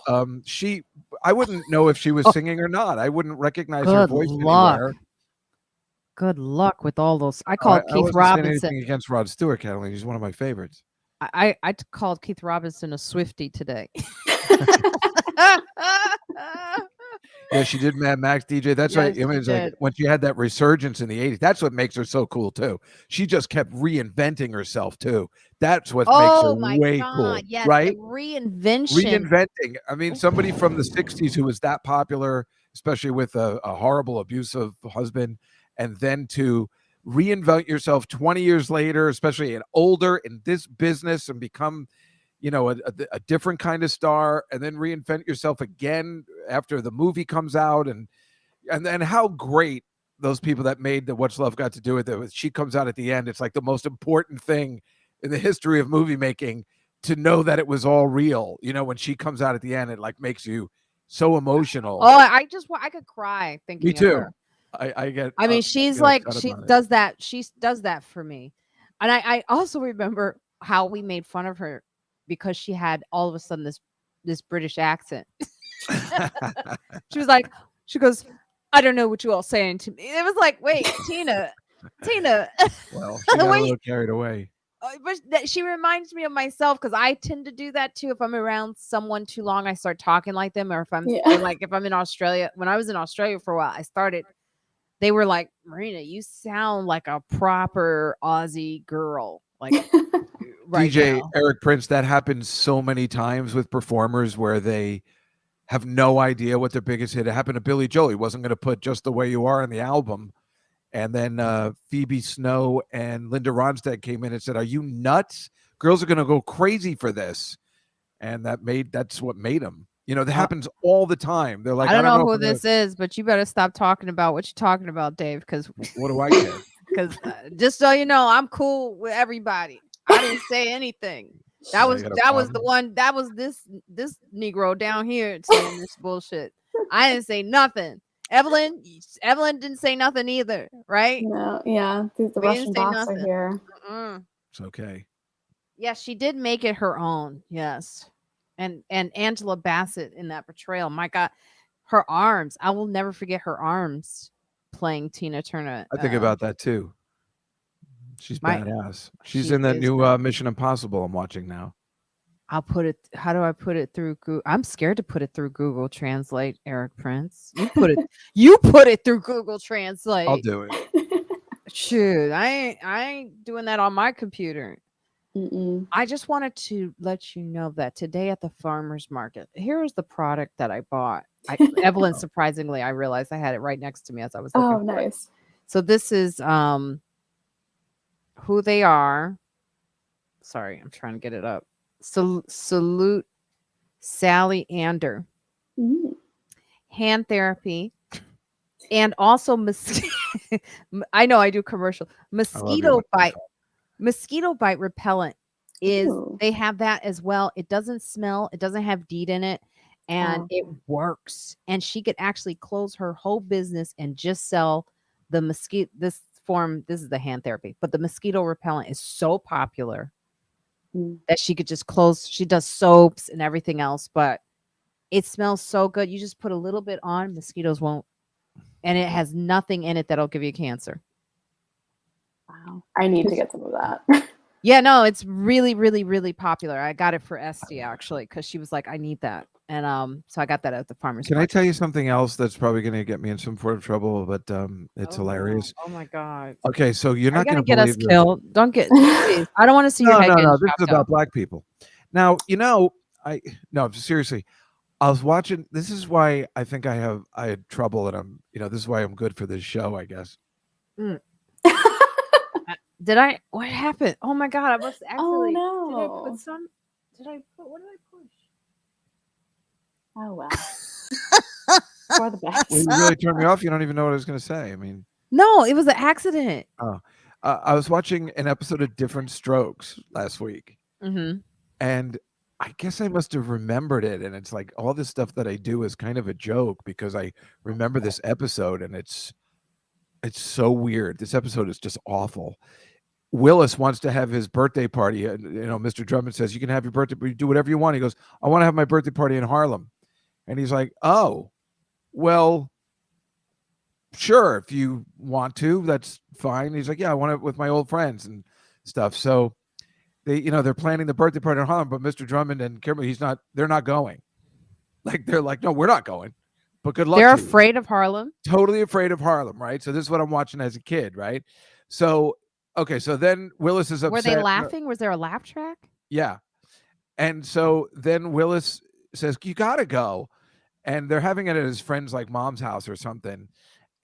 I wouldn't know if she was singing or not. I wouldn't recognize her good voice luck. anywhere. Good luck with all those. I called I Keith wasn't saying Robinson. anything against Rod Stewart, Kathleen. He's one of my favorites. I called Keith Robinson a Swiftie today. Yeah, she did Mad Max, DJ. That's right. Yes, I mean, she it's like did. when she had that resurgence in the 80s. That's what makes her so cool too. She just kept reinventing herself too. That's what makes Oh her my way God! cool, Yes, right? the reinvention. Reinventing. I mean, somebody from the 60s who was that popular, especially with a horrible, abusive husband, and then to reinvent yourself 20 years later, especially an older in this business, and become a different kind of star, and then reinvent yourself again after the movie comes out, and how great those people that made the What's Love Got to Do with it. She comes out at the end. It's like the most important thing in the history of movie making, to know that it was all real. When she comes out at the end, it like makes you so emotional. Oh, I could cry thinking. Me too. Of her. I mean, she's get like, upset she about it. does that. She does that for me. And I also remember how we made fun of her because she had all of a sudden this British accent. She was like, she goes, I don't know what you all saying to me. It was like, wait, Tina. Well, she got a Wait. little carried away. But she reminds me of myself, because I tend to do that too. If I'm around someone too long, I start talking like them. Or if I'm if I'm in Australia, when I was in Australia for a while, they were like, Marina, you sound like a proper Aussie girl. Like right DJ now. Eric Prince, that happens so many times with performers where they have no idea what their biggest hit. It happened to Billy Joel. He wasn't going to put Just the Way You Are on the album. And then Phoebe Snow and Linda Ronstadt came in and said, are you nuts? Girls are going to go crazy for this. And that's what made him. You know, that happens all the time. They're like, I don't know who if I'm this is, but you better stop talking about what you're talking about, Dave, because what do I care? Just so you know, I'm cool with everybody. I didn't say anything. That was the one. That was this Negro down here saying this bullshit. I didn't say nothing. Evelyn didn't say nothing either, right? No, yeah, the Russian bots are here. It's okay. Yes, she did make it her own. Yes, and Angela Bassett in that portrayal. My God, her arms. I will never forget her arms playing Tina Turner. I think about that too. She's badass. She's in that new Mission Impossible I'm watching now. I'll put it. How do I put it through Google? I'm scared to put it through Google Translate. Eric Prince, you put it. You put it through Google Translate. I'll do it. Shoot, I ain't doing that on my computer. I just wanted to let you know that today at the farmer's market, here is the product that I bought. Evelyn, surprisingly, I realized I had it right next to me as I was looking for nice. it. So this is who they are. Sorry, I'm trying to get it up. Salute Sally Ander. Hand therapy. And also I know I do commercial. Mosquito bite repellent they have that as well. It doesn't smell, it doesn't have DEET in it, and it works. And she could actually close her whole business and just sell the mosquito. This is the hand therapy, but the mosquito repellent is so popular that she could just close. She does soaps and everything else, but it smells so good. You just put a little bit on, mosquitoes won't, and it has nothing in it that'll give you cancer. Wow. I need to get some of that. Yeah, no, it's really, really, really popular. I got it for Esty actually, because she was like, I need that. And so I got that at the farmer's market. Can I tell you something else that's probably going to get me in some sort of trouble, but it's hilarious. Oh my God. Okay, so you're not going to get us killed. Don't get please. I don't want to see your head. No, this is about black people. Now, seriously. I was watching. This is why I think I had trouble, and I'm, this is why I'm good for this show, I guess. What happened? Oh my God, I must actually. Oh no. What did I push? Oh wow. For the best. Well, you really turned me off. You don't even know what I was going to say. I mean, no, it was an accident. Oh, I was watching an episode of Different Strokes last week, and I guess I must have remembered it. And it's like all this stuff that I do is kind of a joke because I remember this episode, and it's so weird. This episode is just awful. Willis wants to have his birthday party. Mr. Drummond says, you can have your birthday, but you do whatever you want. He goes, I want to have my birthday party in Harlem. And he's like, oh, well, sure. If you want to, that's fine. He's like, yeah, I want it with my old friends and stuff. So they're planning the birthday party in Harlem, but Mr. Drummond and Kimberly, they're not going. Like, they're like, no, we're not going. But good luck. They're afraid of Harlem. Totally afraid of Harlem, right? So this is what I'm watching as a kid, right? So, okay, so then Willis is upset. Were they laughing? Was there a laugh track? Yeah. And so then Willis says, you got to go. And they're having it at his friend's like mom's house or something.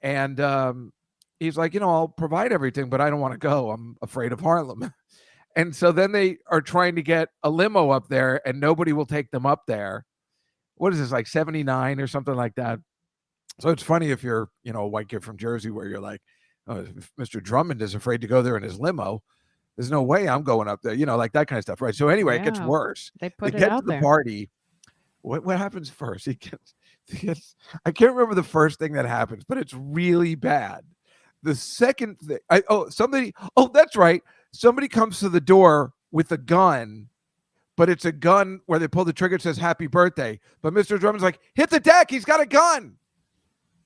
And he's like, I'll provide everything, but I don't want to go. I'm afraid of Harlem. And so then they are trying to get a limo up there, and nobody will take them up there. What is this, like 79 or something like that? So it's funny if you're, a white kid from Jersey where you're like, oh, if Mr. Drummond is afraid to go there in his limo, there's no way I'm going up there, like that kind of stuff, right? So anyway, It gets worse. They get to the party. What happens first? He gets, I can't remember the first thing that happens, but it's really bad. The second thing, that's right. Somebody comes to the door with a gun, but it's a gun where they pull the trigger, it says happy birthday. But Mr. Drummond's like, hit the deck, he's got a gun.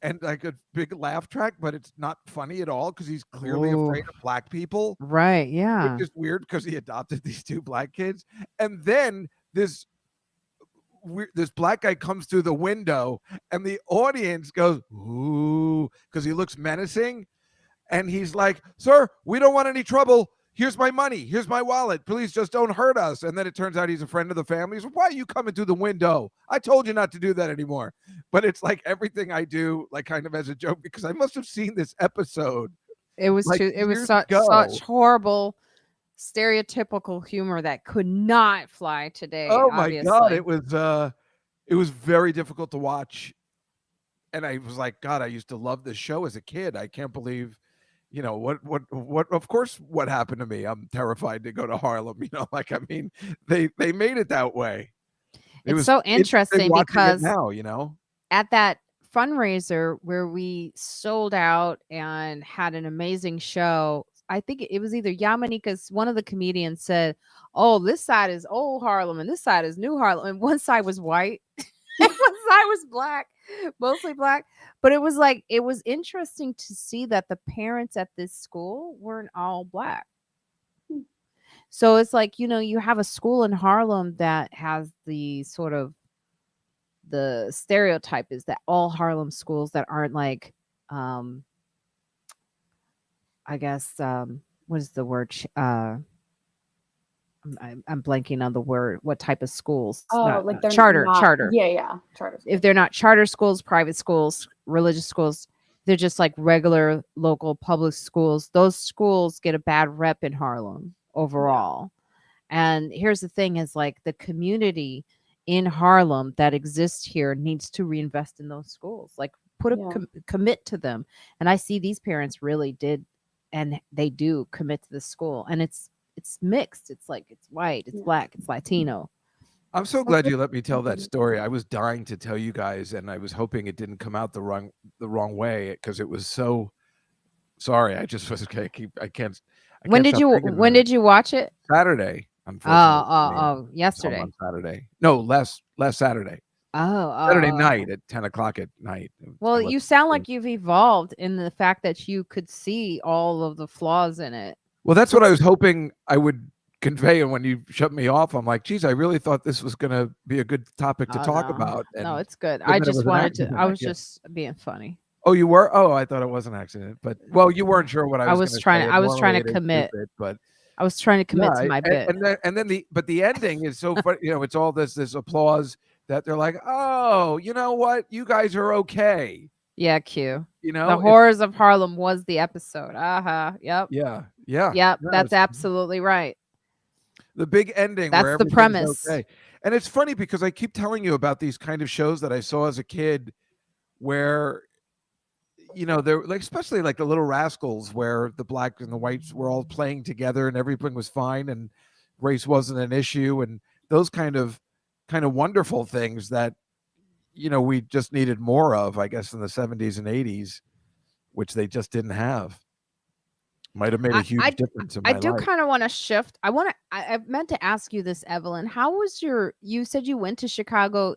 And like a big laugh track, but it's not funny at all because he's clearly afraid of black people. Right, yeah. Which is weird because he adopted these two black kids. And then this black guy comes through the window and the audience goes, ooh, because he looks menacing. And he's like, sir, we don't want any trouble. Here's my money. Here's my wallet. Please just don't hurt us. And then it turns out he's a friend of the family. He's like, why are you coming through the window? I told you not to do that anymore. But it's like everything I do, like kind of as a joke, because I must have seen this episode. It was such horrible, stereotypical humor that could not fly today. Oh my obviously. God. It was It was very difficult to watch, and I was like, God, I used to love this show as a kid. I can't believe, what. Of course, what happened to me? I'm terrified to go to Harlem. Like, I mean, they made it that way. It It's was so interesting interesting watching it because now. at that fundraiser where we sold out and had an amazing show, I think it was either Yamanika's, one of the comedians said, "Oh, this side is old Harlem and this side is new Harlem." And one side was white and one side was black, mostly black. But it was like, it was interesting to see that the parents at this school weren't all black. So it's like, you have a school in Harlem that has the sort of, the stereotype is that all Harlem schools that aren't like, um I guess, what is the word? I'm blanking on the word. What type of schools? Oh, Not like they're charter, not. charter. Yeah, charter If schools. they're not charter schools, private schools, religious schools, they're just like regular local public schools. Those schools get a bad rep in Harlem overall. And here's the thing is like the community in Harlem that exists here needs to reinvest in those schools. Like put a Yeah. commit to them. And I see these parents really did, and they do commit to the school. And it's mixed. It's like it's white, it's Yeah. black, it's Latino. I'm so That's glad what- you let me tell that Mhm. story. I was dying to tell you guys, and I was hoping it didn't come out the wrong way because it was so. Sorry, I just was. I can't. When did stop you thinking about it. watch it? Saturday, Oh, unfortunately. yesterday. On Saturday. No, last Saturday. Oh, Saturday night at 10 o'clock at night. Well, I let you them sound see. like you've evolved in the fact that you could see all of the flaws in it. Well, that's what I was hoping I would convey. And when you shut me off, I'm like, geez, I really thought this was going to be a good topic to Oh, talk no. about. No, And it's good. but I then it just was an wanted to. accident, I was yeah. just being funny. Oh, you were? Oh, I thought it was an accident. But well, you weren't sure what I was going to say. I was trying Normally to it is commit. stupid, but I was trying to commit to yeah, my bit. and then the ending is so funny. It's all this applause that they're like, oh, you know what, you guys are okay. Yeah, Q. You The know, Horrors of Harlem was the episode. Yep. yeah. Yep. Yeah, That's it's absolutely right. the big ending That's where the everything's premise. okay. And it's funny because I keep telling you about these kind of shows that I saw as a kid, where they're like, especially like the Little Rascals, where the blacks and the whites were all playing together and everything was fine and race wasn't an issue, and those kind of wonderful things that we just needed more of, I guess, in the 70s and 80s, which they just didn't have. Might have made a huge difference in my I do life. kind of want to shift. I meant to ask you this, Evelyn. How was you said you went to Chicago.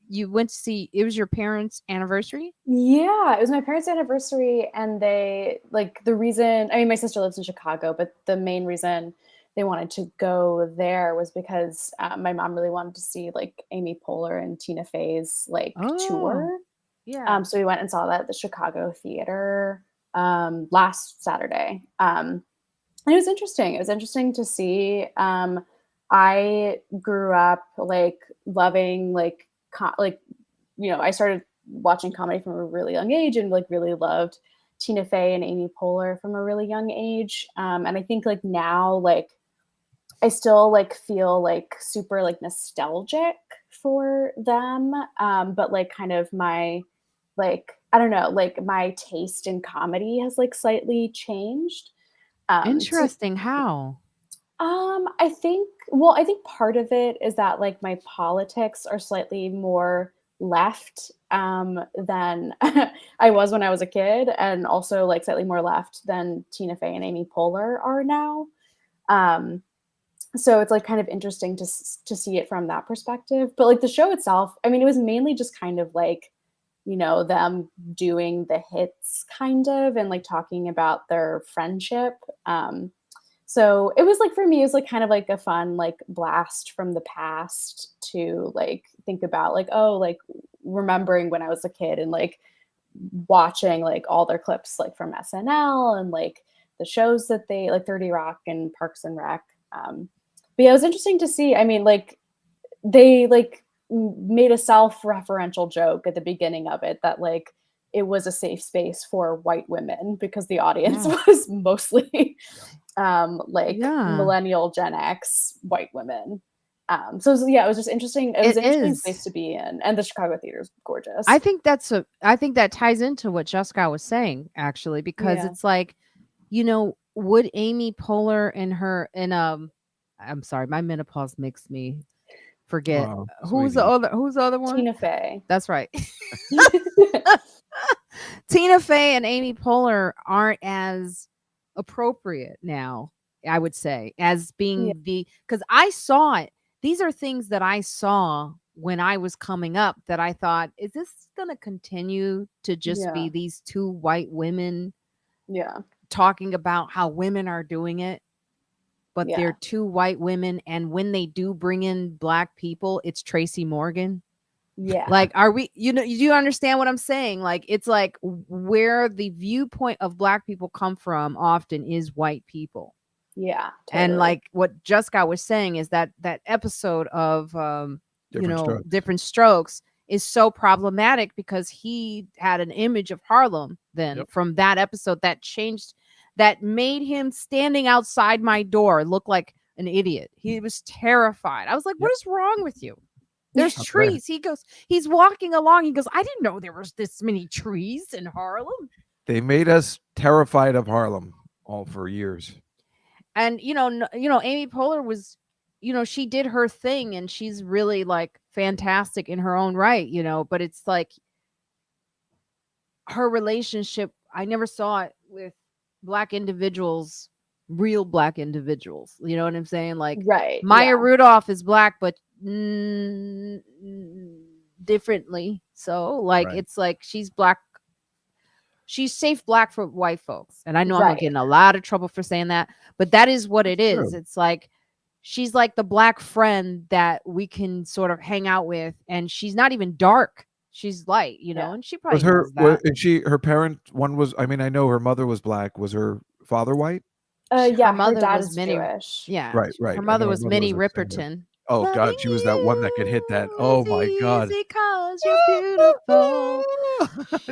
You went to see, it was your parents' anniversary? Yeah, it was my parents' anniversary, and they the reason. I mean, my sister lives in Chicago, but the main reason they wanted to go there was because my mom really wanted to see Amy Poehler and Tina Fey's tour. Yeah. So we went and saw that at the Chicago Theater last Saturday. And it was interesting. It was interesting to see. I grew up loving I started watching comedy from a really young age and really loved Tina Fey and Amy Poehler from a really young age. And I think now I still feel super nostalgic for them. But kind of my I don't know, my taste in comedy has slightly changed. Interesting. How? I think part of it is that my politics are slightly more left than I was when I was a kid, and also slightly more left than Tina Fey and Amy Poehler are now. So it's kind of interesting to see it from that perspective. But the show itself, I mean, it was mainly just kind of them doing the hits kind of, and talking about their friendship. So it was for me, it was kind of a fun blast from the past to think about remembering when I was a kid and watching all their clips from SNL and the shows that they 30 Rock and Parks and Rec. But yeah, it was interesting to see. I mean, they made a self-referential joke at the beginning of it that it was a safe space for white women because the audience was mostly Yeah. millennial Gen X white women. So yeah, it was just interesting. It was It an interesting is. space to be in, and the Chicago theater is gorgeous. I think that ties into what Juskow was saying, actually, because Yeah. it's like, would Amy Poehler I'm sorry, my menopause makes me forget Wow, who's the sweetie. other one? Tina Fey. That's right. Tina Fey and Amy Poehler aren't as appropriate now, I would say, as Yeah. being because I saw it. These are things that I saw when I was coming up that I thought, is this going to continue to just Yeah. be these two white women Yeah. talking about how women are doing it? But Yeah. they're two white women. And when they do bring in black people, it's Tracy Morgan. Yeah. Like, are we, do you understand what I'm saying? Like, it's like where the viewpoint of black people come from often is white people. Yeah. And Totally. like what Juskow was saying is that episode of, Different Strokes. Different Strokes is so problematic because he had an image of Harlem then Yep. from that episode that made him standing outside my door look like an idiot. He was terrified. I was like, what is wrong with you? There's Okay. trees. He's walking along. He goes, I didn't know there was this many trees in Harlem. They made us terrified of Harlem all for years. And, Amy Poehler was, she did her thing and she's really like fantastic in her own right, but it's like her relationship, I never saw it with black individuals, real black individuals. You know what I'm saying? Like Right. Maya Yeah. Rudolph is black, but differently. So like, Right. it's like she's black. She's safe black for white folks. And I know I'm Right. gonna get in a lot of trouble for saying that, but that is what it is. true. It's like she's like the black friend that we can sort of hang out with, and she's not even dark. She's light, Yeah. and she probably Was her knows that. her parent one was, I mean, I know her mother was black. Was her father white? Yeah. Her mother dad was is Minnie. Jewish. Yeah, Right, right. Her I mother know her was mother Minnie was a singer. Ripperton. Oh Loving God, she was that one that could hit that. you Oh is my God. easy 'cause you're beautiful.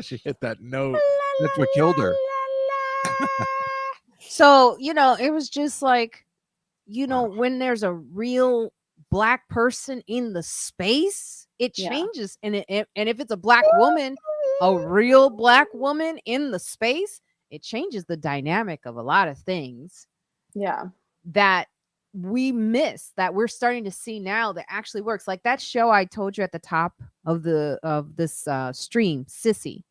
She hit that note. That's what killed her. So, it was just like, Wow. when there's a real black person in the space, it Yeah. changes. And if it's a black woman, a real black woman in the space, it changes the dynamic of a lot of things Yeah. that we miss, that we're starting to see now that actually works. Like that show I told you at the top of this stream, Sissy.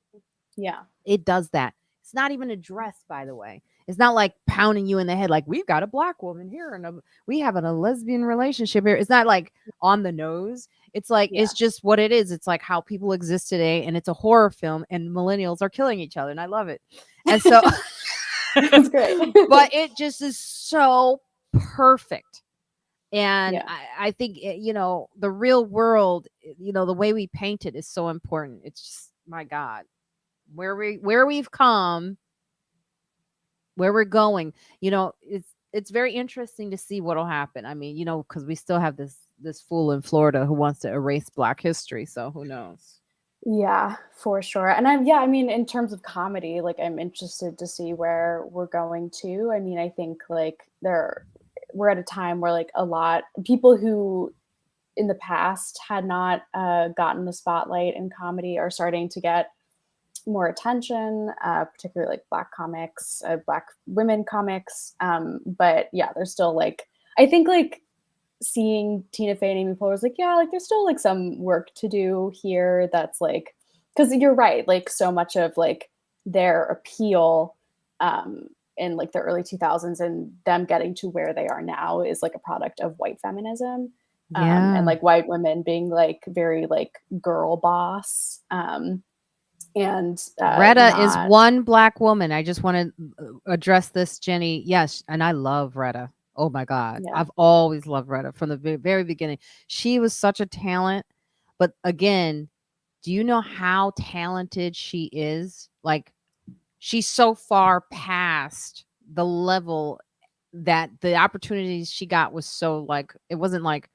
Yeah. It does that. It's not even addressed, by the way. It's not like pounding you in the head like we've got a black woman here and we have a lesbian relationship here. It's not like on the nose. It's like it's just what it is. It's like how people exist today, and it's a horror film, and millennials are killing each other, and I love it. And so That's great. but it just is so perfect. And Yeah. I think the real world, the way we paint it is so important. It's just, my God, where we've come, where we're going, it's very interesting to see what'll happen. I mean, because we still have this fool in Florida who wants to erase Black history. So who knows? Yeah, for sure. And I mean, in terms of comedy, like I'm interested to see where we're going to. I mean, I think like we're at a time where like a lot people who in the past had not gotten the spotlight in comedy are starting to get more attention, particularly like Black comics, Black women comics. But yeah, there's still like, I think like seeing Tina Fey and Amy Poehler was like, yeah, like there's still like some work to do here. That's like, because you're right, like so much of like their appeal in like the early 2000s and them getting to where they are now is like a product of white feminism. And like white women being like very like girl boss. And Retta is one Black woman. I just want to address this, Jenny. Yes, and I love Retta. Oh my God. Yeah. I've always loved Retta from the very beginning. She was such a talent. But again, do you know how talented she is? Like, she's so far past the level that the opportunities she got was so like, it wasn't like,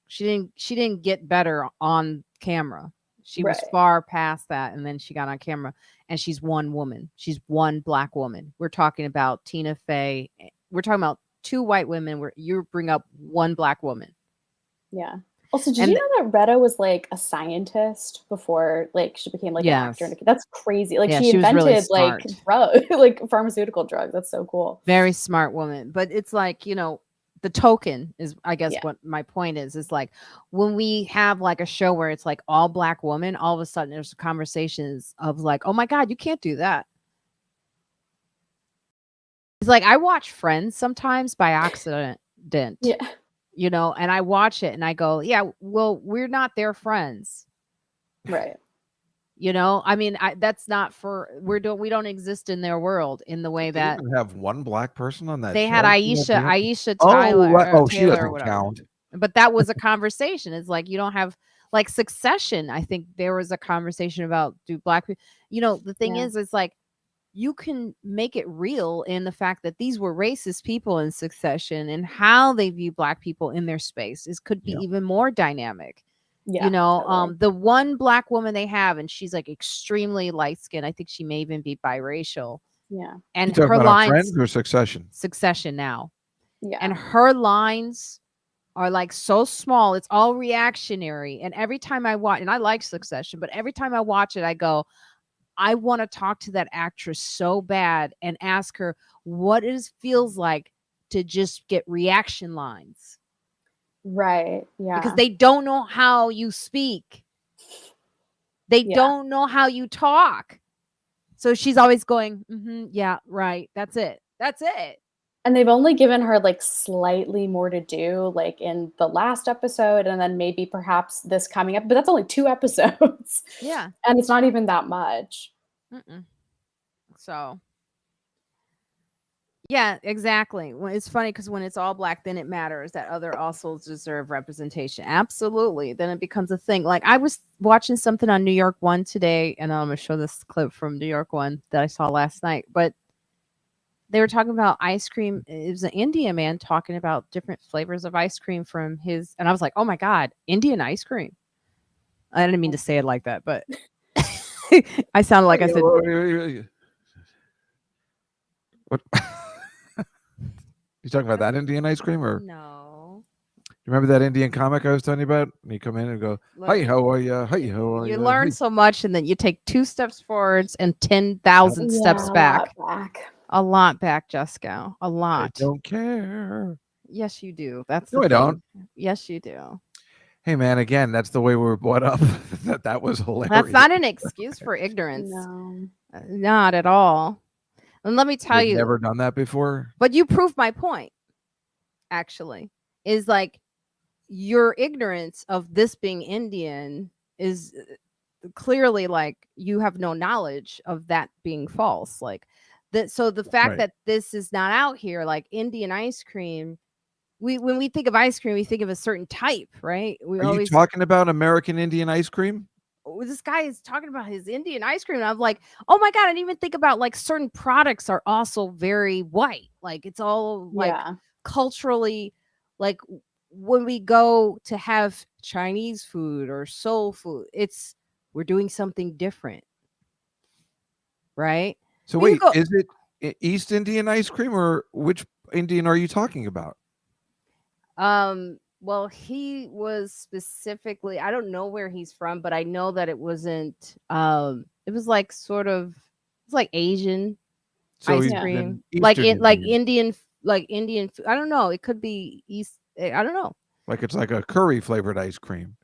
she didn't get better on camera. She was far past that, and then she got on camera, and she's one woman. She's one Black woman. We're talking about Tina Fey. We're talking about two white women where you bring up one Black woman. Yeah. Also, did And you know that Retta was like a scientist before like she became like an actor? yes. That's crazy. Like Yeah, she she was really invented like smart. drug, like pharmaceutical drugs. That's so cool. Very smart woman. But it's like, you know, the token is, I guess, Yeah. what my point is like when we have like a show where it's like all black women, all of a sudden there's conversations of like, oh my God, you can't do that. It's like I watch Friends sometimes by accident, Yeah. you know, and I watch it and I go, yeah, well, we're not their friends. Right. You know, I mean, that's not for we don't exist in their world in the way They that even have one black person on that they show. had Aisha Tyler, Oh, she Taylor, or doesn't whatever. count. But that was a conversation. It's like you don't have like Succession. I think there was a conversation about do black people. You know, the thing Yeah. is, it's like you can make it real in the fact that these were racist people in Succession and how they view black people in their space is could be Yeah. even more dynamic. Yeah. You know, Totally. the one black woman they have, and she's like extremely light skinned. I think she may even be biracial. Yeah. You And talking her about on lines, Friends or Succession? Succession now, Yeah. and her lines are like so small. It's all reactionary. And every time I watch, and I like Succession, but every time I watch it, I go, I want to talk to that actress so bad and ask her what it feels like to just get reaction lines. Right. Yeah. Because they don't know how you speak. They don't know how you talk. So she's always going, yeah, right. That's it. That's it. And they've only given her like slightly more to do, like in the last episode, and then maybe perhaps this coming up. But that's only 2 episodes. Yeah. And it's not even that much. So, yeah, exactly. Well, it's funny because when it's all black, then it matters that other also deserve representation. Absolutely. Then it becomes a thing. Like I was watching something on New York One today, and I'm going to show this clip from New York One that I saw last night. But they were talking about ice cream. It was an Indian man talking about different flavors of ice cream from his. And I was like, oh my God, Indian ice cream. I didn't mean to say it like that, but I sounded like I said. What? You talking about that Indian ice cream, or No? You remember that Indian comic I was telling you about? And you come in and go, "Hi, how are you? Hi, how are you?" You learn so much, and then you take 2 steps forwards and 10,000 steps back. A lot back, Juskow. A lot. I don't care. Yes, you do. That's no, the I thing. don't. Yes, you do. Hey, man, again, that's the way we were brought up. that was hilarious. That's not an excuse for ignorance. No. Not at all. And let me tell you. Never done that before. But you proved my point, actually, is like your ignorance of this being Indian is clearly like you have no knowledge of that being false. Like that. So the fact that this is not out here, like Indian ice cream, when we think of ice cream, we think of a certain type, right? Are you talking about American Indian ice cream? This guy is talking about his Indian ice cream. And I'm like, oh my God, I didn't even think about like certain products are also very white. Like it's all like culturally, like when we go to have Chinese food or soul food, we're doing something different. Right? So wait, is it East Indian ice cream, or which Indian are you talking about? Well, he was specifically, I don't know where he's from, but I know that it wasn't, it was like sort of, it's like Asian ice cream, like Indian food. I don't know. It could be East. I don't know. Like it's like a curry flavored ice cream.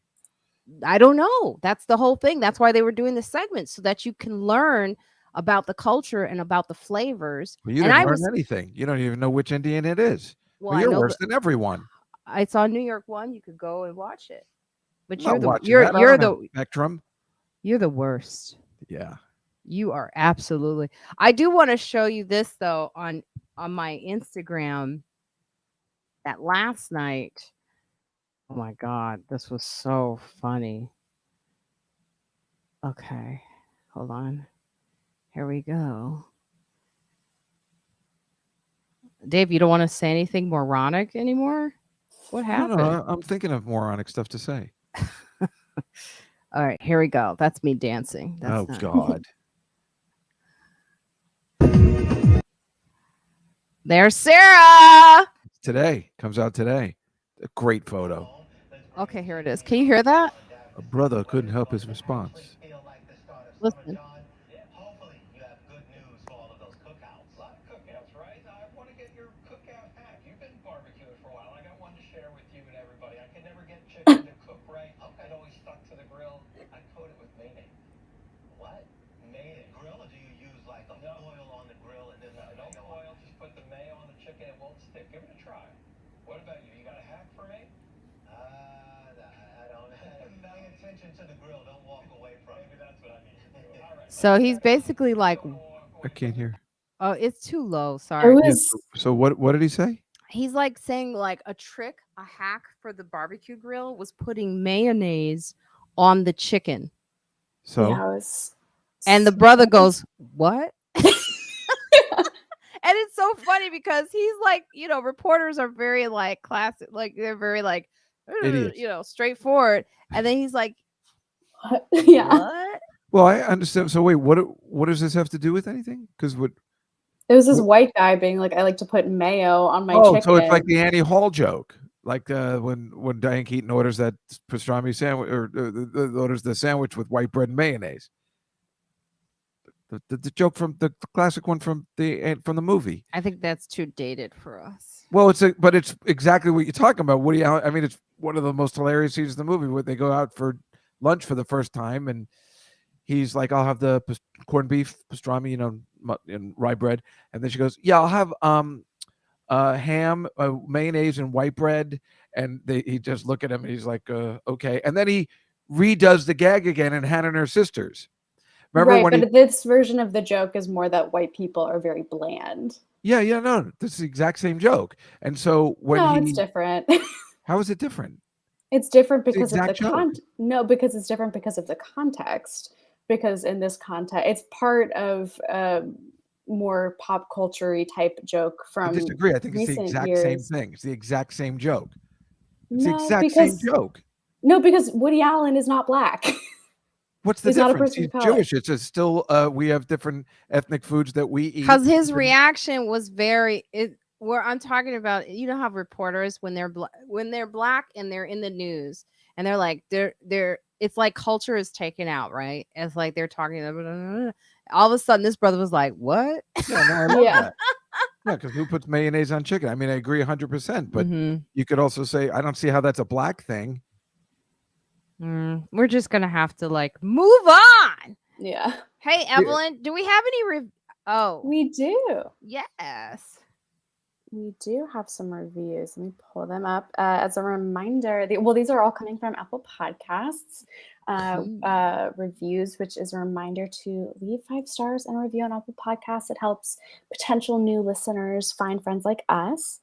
I don't know. That's the whole thing. That's why they were doing the segment, so that you can learn about the culture and about the flavors. Well, you didn't learn anything. You don't even know which Indian it is. Well, you're worse than everyone. I saw New York One. You could go and watch it, but you're the spectrum. You're the worst. Yeah, you are absolutely. I do want to show you this though on my Instagram. That last night. Oh my God, this was so funny. Okay, hold on. Here we go. Dave, you don't want to say anything moronic anymore? What happened? No, I'm thinking of moronic stuff to say. All right, here we go. That's me dancing. That's God. There's Sarah. Today. Comes out today. A great photo. Okay, here it is. Can you hear that? A brother couldn't help his response. Listen. Hopefully you have good news for all of those cookouts. A lot of cookouts, right? I want to get your cookout hack. You've been barbecuing for a while. I got one to share with you and everybody. I could never get chicken to cook right. It always stuck to the grill. I coat it with mayonnaise. What? Mayonnaise. Grill, or do you use like a oil on the grill and then no oil? Just put the mayo on the chicken. It won't stick. Give it a try. What about you? You got a hack for me? I don't. Pay attention to the grill. Don't walk away from it. Maybe that's what I need to do. All right. So he's basically like, I can't hear. oh, it's too low. It Sorry. Yeah, was so what did he say? He's like saying like a trick, a hack for the barbecue grill was putting mayonnaise on the chicken. So yeah, it was. And the brother goes, what? And it's so funny because he's like, reporters are very like classic, like they're very like, Idiots. straightforward. And then he's like, Yeah, what? well, I understand. So wait, what does this have to do with anything? Because what? it was this white guy being like, I like to put mayo on my chicken. So it's like the Annie Hall joke, like when Diane Keaton orders that pastrami sandwich or orders the sandwich with white bread and mayonnaise. The joke from the classic one from the movie. I think that's too dated for us. Well, but it's exactly what you're talking about. Woody Allen. I mean, it's one of the most hilarious scenes in the movie where they go out for lunch for the first time, and he's like, "I'll have the corned beef, pastrami, and rye bread," and then she goes, "Yeah, I'll have ham, mayonnaise, and white bread." And he just look at him, and he's like, "Okay," and then he redoes the gag again in Hannah and Her Sisters. Remember right, when but this version of the joke is more that white people are very bland. Yeah, no, this is the exact same joke. And so it's different. How is it different? It's different because of exact the joke. No, because it's different because of the context. Because in this context, it's part of more pop culture-y type joke I from disagree. I think it's the recent exact years. same thing. It's the exact same joke. It's the No, exact same because joke. no, because Woody Allen is not black. What's the He's not a difference? person He's of color. Jewish. It's still we have different ethnic foods that we eat. Because his reaction was very where I'm talking about, how reporters when they're black and they're in the news and they're like they're it's like culture is taken out, right? It's like they're talking all of a sudden this brother was like, what? Yeah, no, I love Yeah. that. Yeah, because who puts mayonnaise on chicken? I mean, I agree 100%, but Mhm. you could also say, I don't see how that's a black thing. We're just gonna have to like move on. Yeah. Hey, Evelyn, do we have any oh, We do. yes. We do have some reviews. Let me pull them up. As a reminder, these are all coming from Apple Podcasts reviews, which is a reminder to leave 5 stars and review on Apple Podcasts. It helps potential new listeners find friends like us.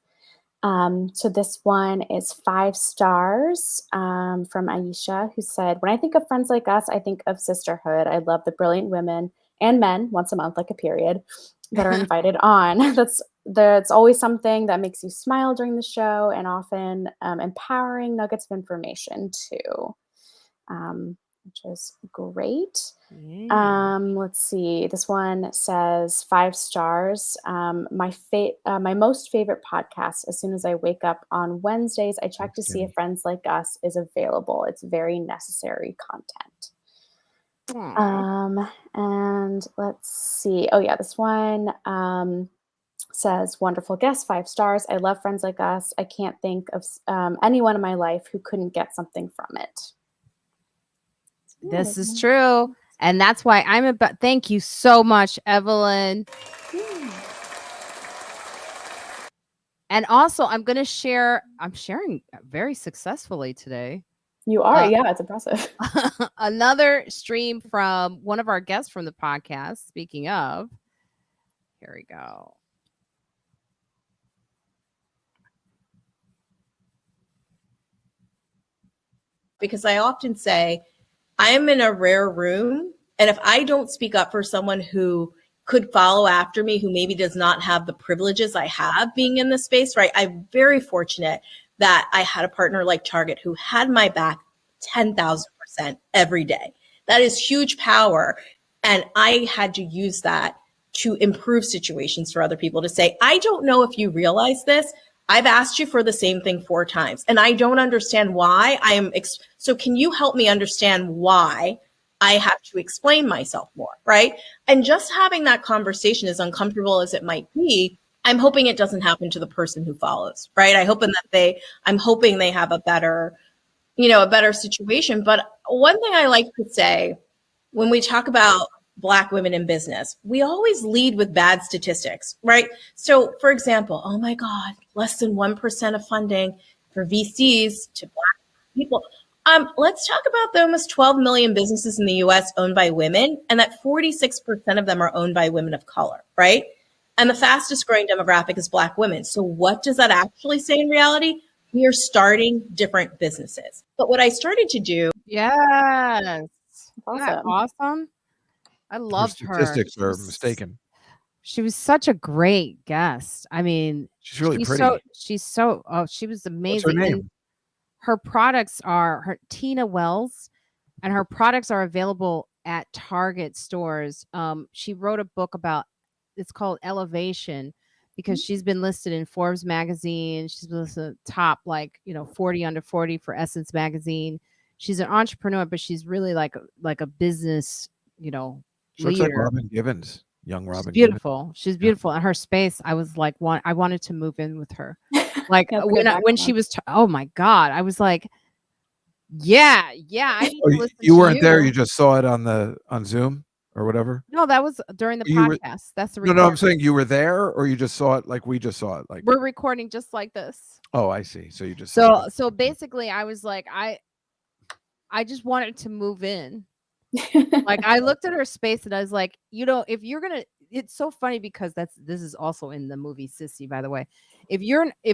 So this one is 5 stars from Aisha, who said, when I think of friends like us, I think of sisterhood. I love the brilliant women and men once a month, like a period, that are invited on. That's always something that makes you smile during the show, and often empowering nuggets of information too, which is great. Let's see. This one says 5 stars. My most favorite podcast. As soon as I wake up on Wednesdays, I check to see if Friends Like Us is available. It's very necessary content. And let's see. Oh yeah, this one says wonderful guest, 5 stars. I love Friends Like Us. I can't think of anyone in my life who couldn't get something from it. This is true. And that's why thank you so much, Evelyn. And also I'm sharing very successfully today. You are, yeah, it's impressive. Another stream from one of our guests from the podcast. Speaking of, here we go. Because I often say, I am in a rare room, and if I don't speak up for someone who could follow after me, who maybe does not have the privileges I have being in this space, right? I'm very fortunate that I had a partner like Target who had my back 10,000% every day. That is huge power. And I had to use that to improve situations for other people, to say, I don't know if you realize this. I've asked you for the same thing 4 times and I don't understand why. So can you help me understand why I have to explain myself more, right? And just having that conversation, as uncomfortable as it might be, I'm hoping it doesn't happen to the person who follows, right? I'm hoping they have a better situation. But one thing I like to say when we talk about Black women in business, we always lead with bad statistics, right? So for example, oh my God, less than 1% of funding for VCs to Black people. Let's talk about the almost 12 million businesses in the US owned by women, and that 46% of them are owned by women of color, right? And the fastest growing demographic is Black women. So what does that actually say in reality? We are starting different businesses. But what I started to do. Yes. Awesome. Isn't that awesome? I loved her. Statistics are mistaken. She was such a great guest. I mean, she's really pretty. She was amazing. What's her name? And her products are Tina Wells, and her products are available at Target stores. She wrote a book it's called Elevation, because she's been listed in Forbes magazine. She's been listed top 40 under 40 for Essence magazine. She's an entrepreneur, but she's really like a business, She looks like Robin Givens, young Robin. She's beautiful. Givens. She's beautiful. And her space, I was like, I wanted to move in with her. Like when she was, oh my God, I was like, yeah. I need to listen you to weren't there. You just saw it on Zoom or whatever. No, that was during the podcast. That's the recording. No, I'm saying you were there, or you just saw it like we just saw it. Like we're recording just like this. Oh, I see. So you just so basically, I was like, I just wanted to move in. Like I looked at her space and I was like, if you're gonna, it's so funny because this is also in the movie Sissy, by the way. If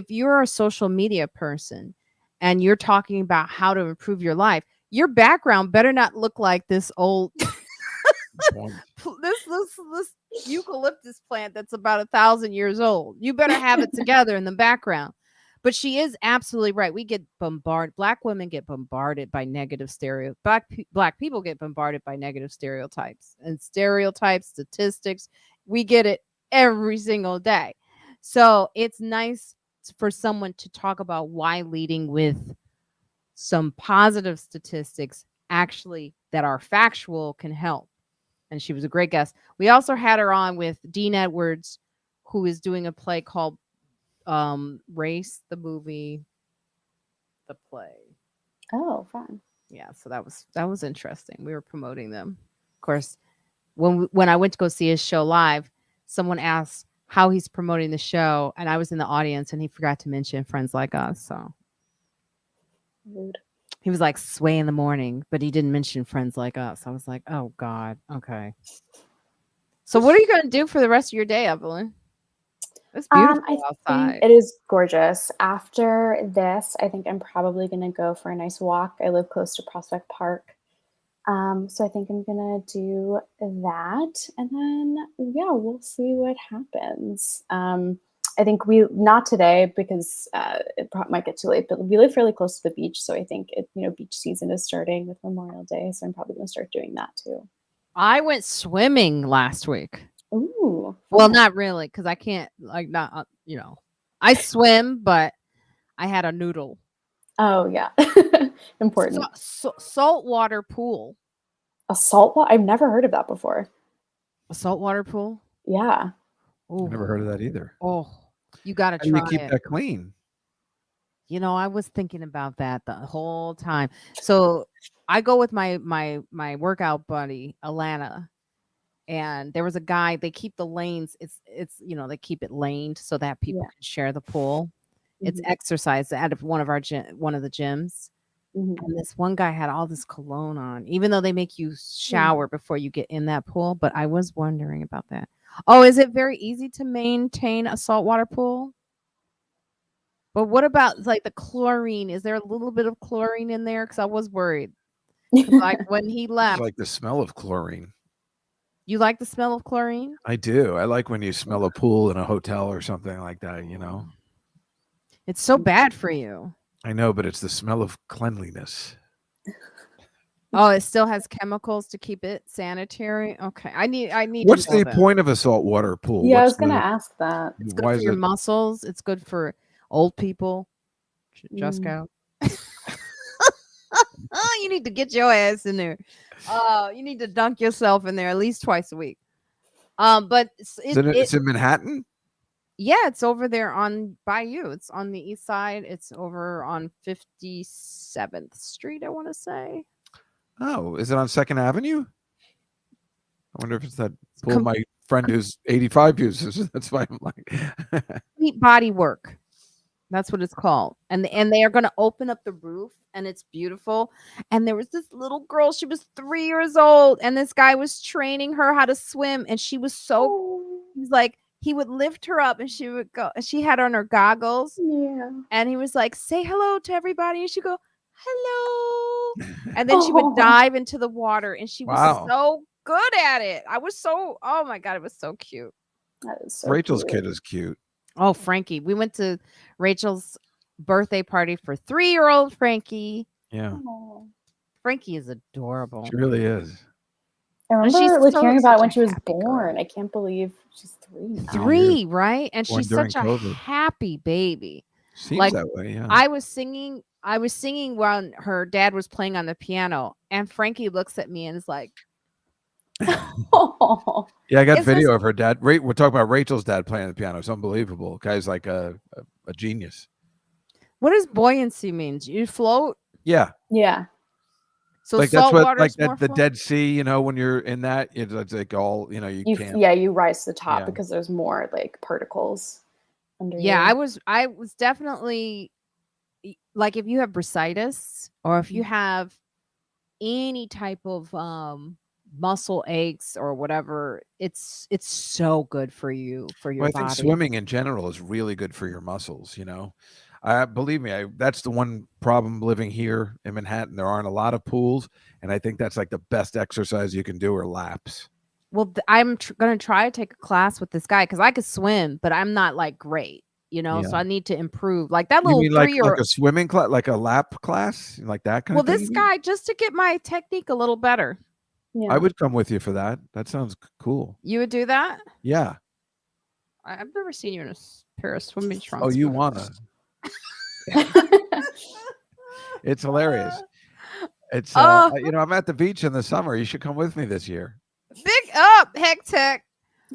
you're a social media person and you're talking about how to improve your life, your background better not look like this old this eucalyptus plant that's about 1,000 years old. You better have it together in the background. But she is absolutely right. We get bombarded. Black women get bombarded by negative stereotypes. Black people get bombarded by negative stereotypes and statistics. We get it every single day. So it's nice for someone to talk about why leading with some positive statistics actually that are factual can help. And she was a great guest. We also had her on with Dean Edwards, who is doing a play called Race, the movie, the play. Oh, fun. Yeah, so that was interesting. We were promoting them. Of course, when I went to go see his show live, someone asked how he's promoting the show, and I was in the audience, and he forgot to mention Friends Like Us. So rude. He was like Sway in the Morning, but he didn't mention Friends Like Us. I was like, oh God, okay. So what are you going to do for the rest of your day, Evelyn? It's beautiful outside. It is gorgeous. After this, I think I'm probably going to go for a nice walk. I live close to Prospect Park. So I think I'm going to do that. And then, yeah, we'll see what happens. I think not today because it might get too late, but we live fairly close to the beach. So I think beach season is starting with Memorial Day. So I'm probably going to start doing that too. I went swimming last week. Ooh. Well, not really, because I can't I swim, but I had a noodle. Oh yeah. Important. Saltwater pool. A saltwater? I've never heard of that before. A saltwater pool? Yeah. I've never heard of that either. Oh, you got to try it. How do you keep that clean? I was thinking about that the whole time. So I go with my workout buddy, Alana. And there was a guy, they keep the lanes. It's they keep it laned so that people can share the pool. Mm-hmm. It's exercise at one of the gyms. Mm-hmm. And this one guy had all this cologne on, even though they make you shower before you get in that pool. But I was wondering about that. Oh, is it very easy to maintain a saltwater pool? But what about like the chlorine? Is there a little bit of chlorine in there? Because I was worried. Like when he left. I like the smell of chlorine. You like the smell of chlorine? I do. I like when you smell a pool in a hotel or something like that, It's so bad for you. I know, but it's the smell of cleanliness. Oh, it still has chemicals to keep it sanitary. Okay, I need. What's the point of a saltwater pool? Yeah, I was going to ask that. It's good for your muscles. It's good for. old people. Mm. Juskow. Oh, you need to get your ass in there. You need to dunk yourself in there at least twice a week. But It's in Manhattan. yeah, it's over there by you. It's on the east side. It's over on 57th Street, I want to say. Oh, is it on 2nd Avenue? I wonder if it's that pool my friend who's 85 uses. That's why I'm like Complete Body Work. That's what it's called. And they are going to open up the roof, and it's beautiful. And there was this little girl. She was 3 years old, and this guy was training her how to swim, and she was so he was like, he would lift her up and she would go, she had on her goggles. Yeah. And he was like, say hello to everybody. And she'd go, hello. And then she would dive into the water, and she was so good at it. Oh my God, it was so cute. That is so Rachel's cute. kid is cute. Oh, Frankie. We went to Rachel's birthday party for 3-year-old Frankie. Yeah. Aw. Frankie is adorable. She really is. I she's remember like so- hearing about it such when a she was happy girl. born. I can't believe she's 3 now. 3, right? And Born she's during such a COVID. happy baby. Seems Like, that way, yeah. I was singing when her dad was playing on the piano, and Frankie looks at me and is like, Oh. Yeah, I got Is video this- of her dad. We're talking about Rachel's dad playing the piano. It's unbelievable. Guy's like a genius. what does buoyancy mean? You float? Yeah, Yeah. So like that's salt what water like is more that the float? Dead Sea. You know, when you're in that, it's like all you can't. You rise to the top Yeah. because there's more like particles under Yeah, you. I was definitely like, if you have bursitis or if you have any type of muscle aches or whatever, it's so good for you, for your Well, I body. think swimming in general is really good for your muscles. Believe me, that's the one problem living here in Manhattan. There aren't a lot of pools, and I think that's like the best exercise you can do are laps. Well, I'm gonna try to take a class with this guy because I could swim, but I'm not like great, Yeah. so I need to improve. Like that You little mean like 3-year-old. a swimming class, like a lap class, like that kind Well, of thing? this you mean? guy, just to get my technique a little better. Yeah. I would come with you for that. That sounds cool. You would do that? Yeah. I've never seen you in a pair of swimming trunks. Oh, you before. wanna? It's hilarious. It's Oh. I'm at the beach in the summer. You should come with me this year. Big up, Heck Tech.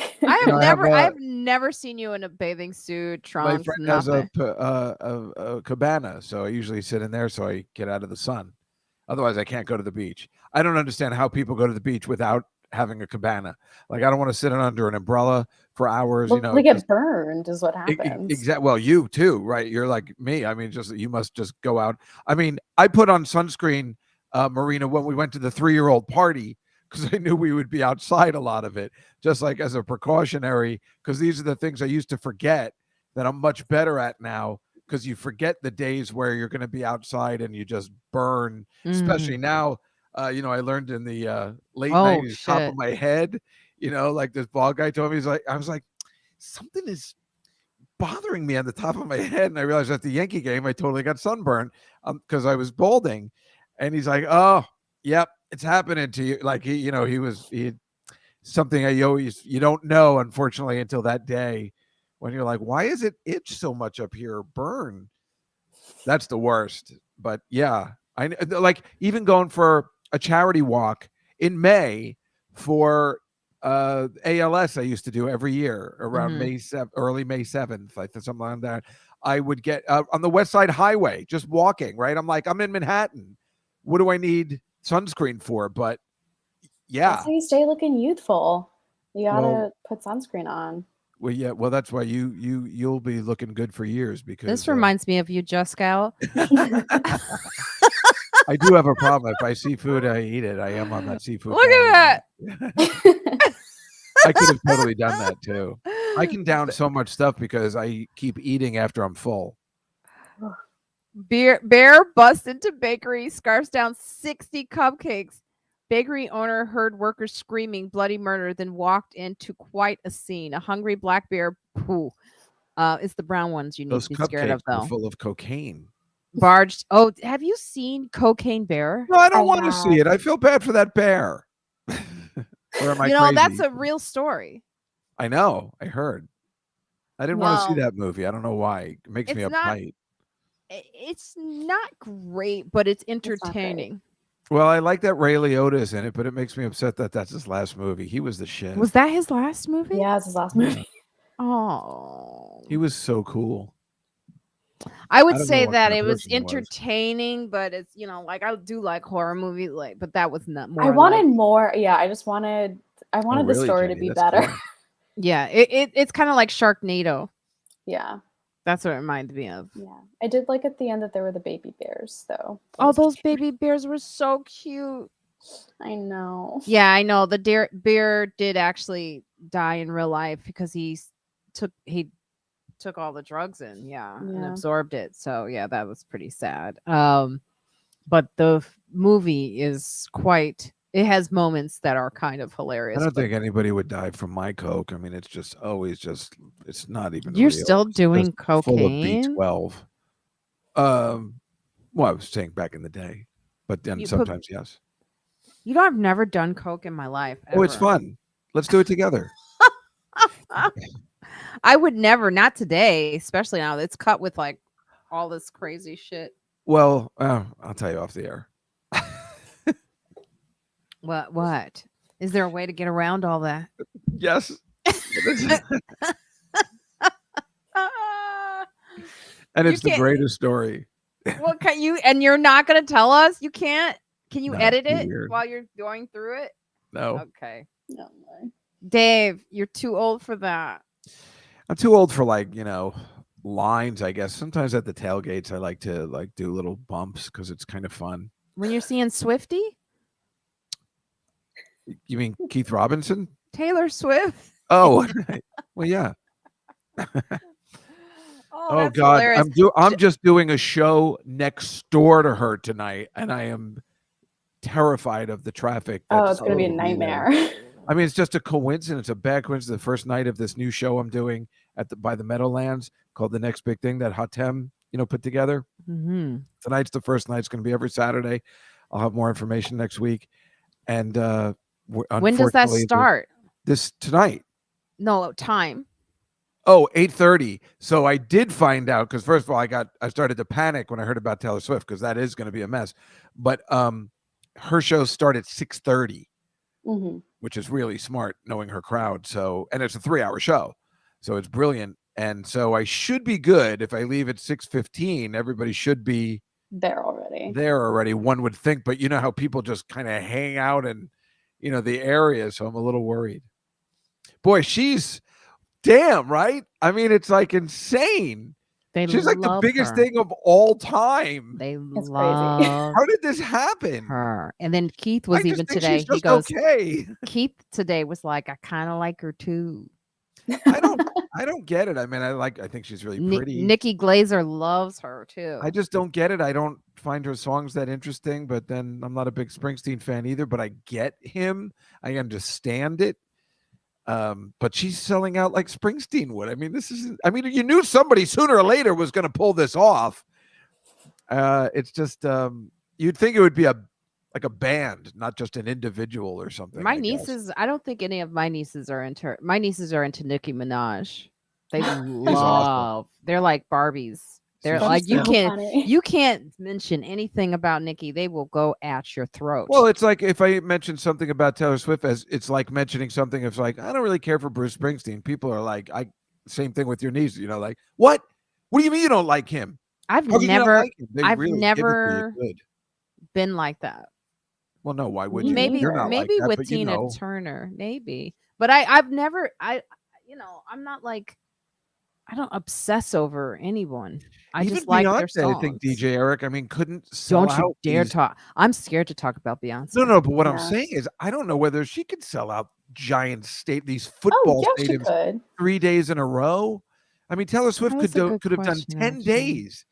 I have No, I have I have never seen you in a bathing suit, My trunks, friend has nothing. a cabana, so I usually sit in there so I get out of the sun. Otherwise, I can't go to the beach. I don't understand how people go to the beach without having a cabana. Like, I don't want to sit under an umbrella for hours. Well, they just- get burned is what happens. Exactly. Well, you too, right? You're like me. I mean, you must just go out. I mean, I put on sunscreen, Marina, when we went to the 3-year-old party because I knew we would be outside a lot of it, just like as a precautionary. Because these are the things I used to forget that I'm much better at now. Because you forget the days where you're going to be outside and you just burn. Especially now, I learned in the late 90s, top of my head. Like this bald guy told me, I was like, something is bothering me on the top of my head. And I realized at the Yankee game, I totally got sunburned because I was balding. And he's like, oh, yep, it's happening to you. Like, he had something you don't know, unfortunately, until that day when you're like, why is it itch so much up here? Burn. That's the worst. But yeah, I like even going for a charity walk in May for ALS. I used to do every year around early May 7th, I think, something like that. I would get on the West Side Highway, just walking, right? I'm like, I'm in Manhattan. What do I need sunscreen for? But yeah, That's how you stay looking youthful. You gotta Well- put sunscreen on. well, yeah, well, that's why you'll be looking good for years because This reminds me of you, Juskow. I do have a problem. If I see food, I eat it. I am on that seafood. Look at that. I could have totally done that too. I can down so much stuff because I keep eating after I'm full. Bear busts into bakery, scarfs down 60 cupcakes. Bakery owner heard workers screaming bloody murder, then walked into quite a scene. A hungry black bear, poo. It's the brown ones you need Those to be scared cupcakes of, are though. full of cocaine. Barged. Oh, have you seen Cocaine Bear? No, I don't I want to see it. I feel bad for that bear. Or am I That's crazy? a real story. I know. I heard. I didn't want to see Well, that movie. I don't know why. It makes me it's not uptight. it's not great, but it's not great. entertaining. Well, I like that Ray Liotta's in it, but it makes me upset that that's his last movie. He was the shit. Was that his last movie? Yeah, it's his last movie. Oh. He was so cool. I would I don't know say what that kind of it was person he was. entertaining, but it's like I do like horror movies, but that was not more. I wanted more. Yeah, I wanted Oh, the really, story to Jenny? be That's better. cool. Yeah, it's kind of like Sharknado. Yeah. That's what it reminded me of. Yeah. I did like at the end that there were the baby bears, though. That Oh, was those cute. baby bears were so cute. I know. Yeah, I know. The bear did actually die in real life because he took all the drugs in, and Yeah. absorbed it. So yeah, that was pretty sad. But the movie is it has moments that are kind of hilarious. I don't but think anybody would die from my coke. I mean, it's just always it's not even You're real. still It's doing just full of cocaine? B12. Well, I was saying back in the day, but then You put- sometimes yes. You know, I've never done coke in my life. Oh, it's ever. fun. Let's do it together. I would never, not today, especially now. It's cut with like all this crazy shit. Well, I'll tell you off the air. What? Is there a way to get around all that? Yes. Ah, And You it's the can't- greatest story. what can you? And you're not going to tell us? You can't? Can you No, edit too it weird. while you're going through it? No. Okay, No way. Dave, you're too old for that. I'm too old for lines, I guess. Sometimes at the tailgates I like to do little bumps because it's kind of fun. When you're seeing Swifty, You mean Keith Robinson? Taylor Swift. Oh, well, yeah. Oh that's God, hilarious. I'm just doing a show next door to her tonight, and I am terrified of the traffic. Oh, that's it's going to be a going there. nightmare. I mean, it's just a coincidence, a bad coincidence. The first night of this new show I'm doing by the Meadowlands called The Next Big Thing that Hatem, put together. Mm-hmm. Tonight's the first night. It's going to be every Saturday. I'll have more information next week. And When does that start? This tonight. No time. Oh, 8:30. So I did find out because first of all, I started to panic when I heard about Taylor Swift because that is going to be a mess. But her shows start at 6:30, Mm-hmm. which is really smart knowing her crowd. So, and it's a 3-hour show, so it's brilliant. And so I should be good if I leave at 6:15. Everybody should be There already. one would think, but you know how people just kind of hang out in the area, so I'm a little worried. Boy, she's damn right. I mean, it's like insane. She's like the love biggest her. thing of all time. They It's crazy. love How did this happen? her. And then Keith was I just even think today. she's He just goes, okay. Keith today was like, I kind of like her too. I don't get it. I mean, I think she's really pretty. Nikki Glazer loves her too. I just don't get it. I don't find her songs that interesting, but then I'm not a big Springsteen fan either, but I get him. I understand it. But she's selling out like Springsteen would. I mean, you knew somebody sooner or later was going to pull this off. It's just, you'd think it would be a band, not just an individual or something. My I guess. nieces, I don't think any of my nieces are into her. My nieces are into Nicki Minaj. They awesome. love. They're like Barbies. They're She's like so funny. you can't mention anything about Nicki. They will go at your throat. Well, it's like if I mention something about Taylor Swift, it's like mentioning something. It's like I don't really care for Bruce Springsteen. People are like, same thing with your niece. Like what? What do you mean you don't like him? I've How can you not never, like him? They I've really give it to you never good. been like that. Well, no, why would you? Maybe You're not like that, with but Tina Turner, maybe. But I've never, I'm not like, I don't obsess over anyone. I Even just like their Beyonce, songs. I think DJ Eric, couldn't sell Don't you out dare these- talk. I'm scared to talk about Beyonce. No, but what I'm Yeah. saying is I don't know whether she could sell out these football Oh, yeah, she stadiums could. 3 days in a row. I mean, Taylor Swift That's a good could have done question, 10 actually. days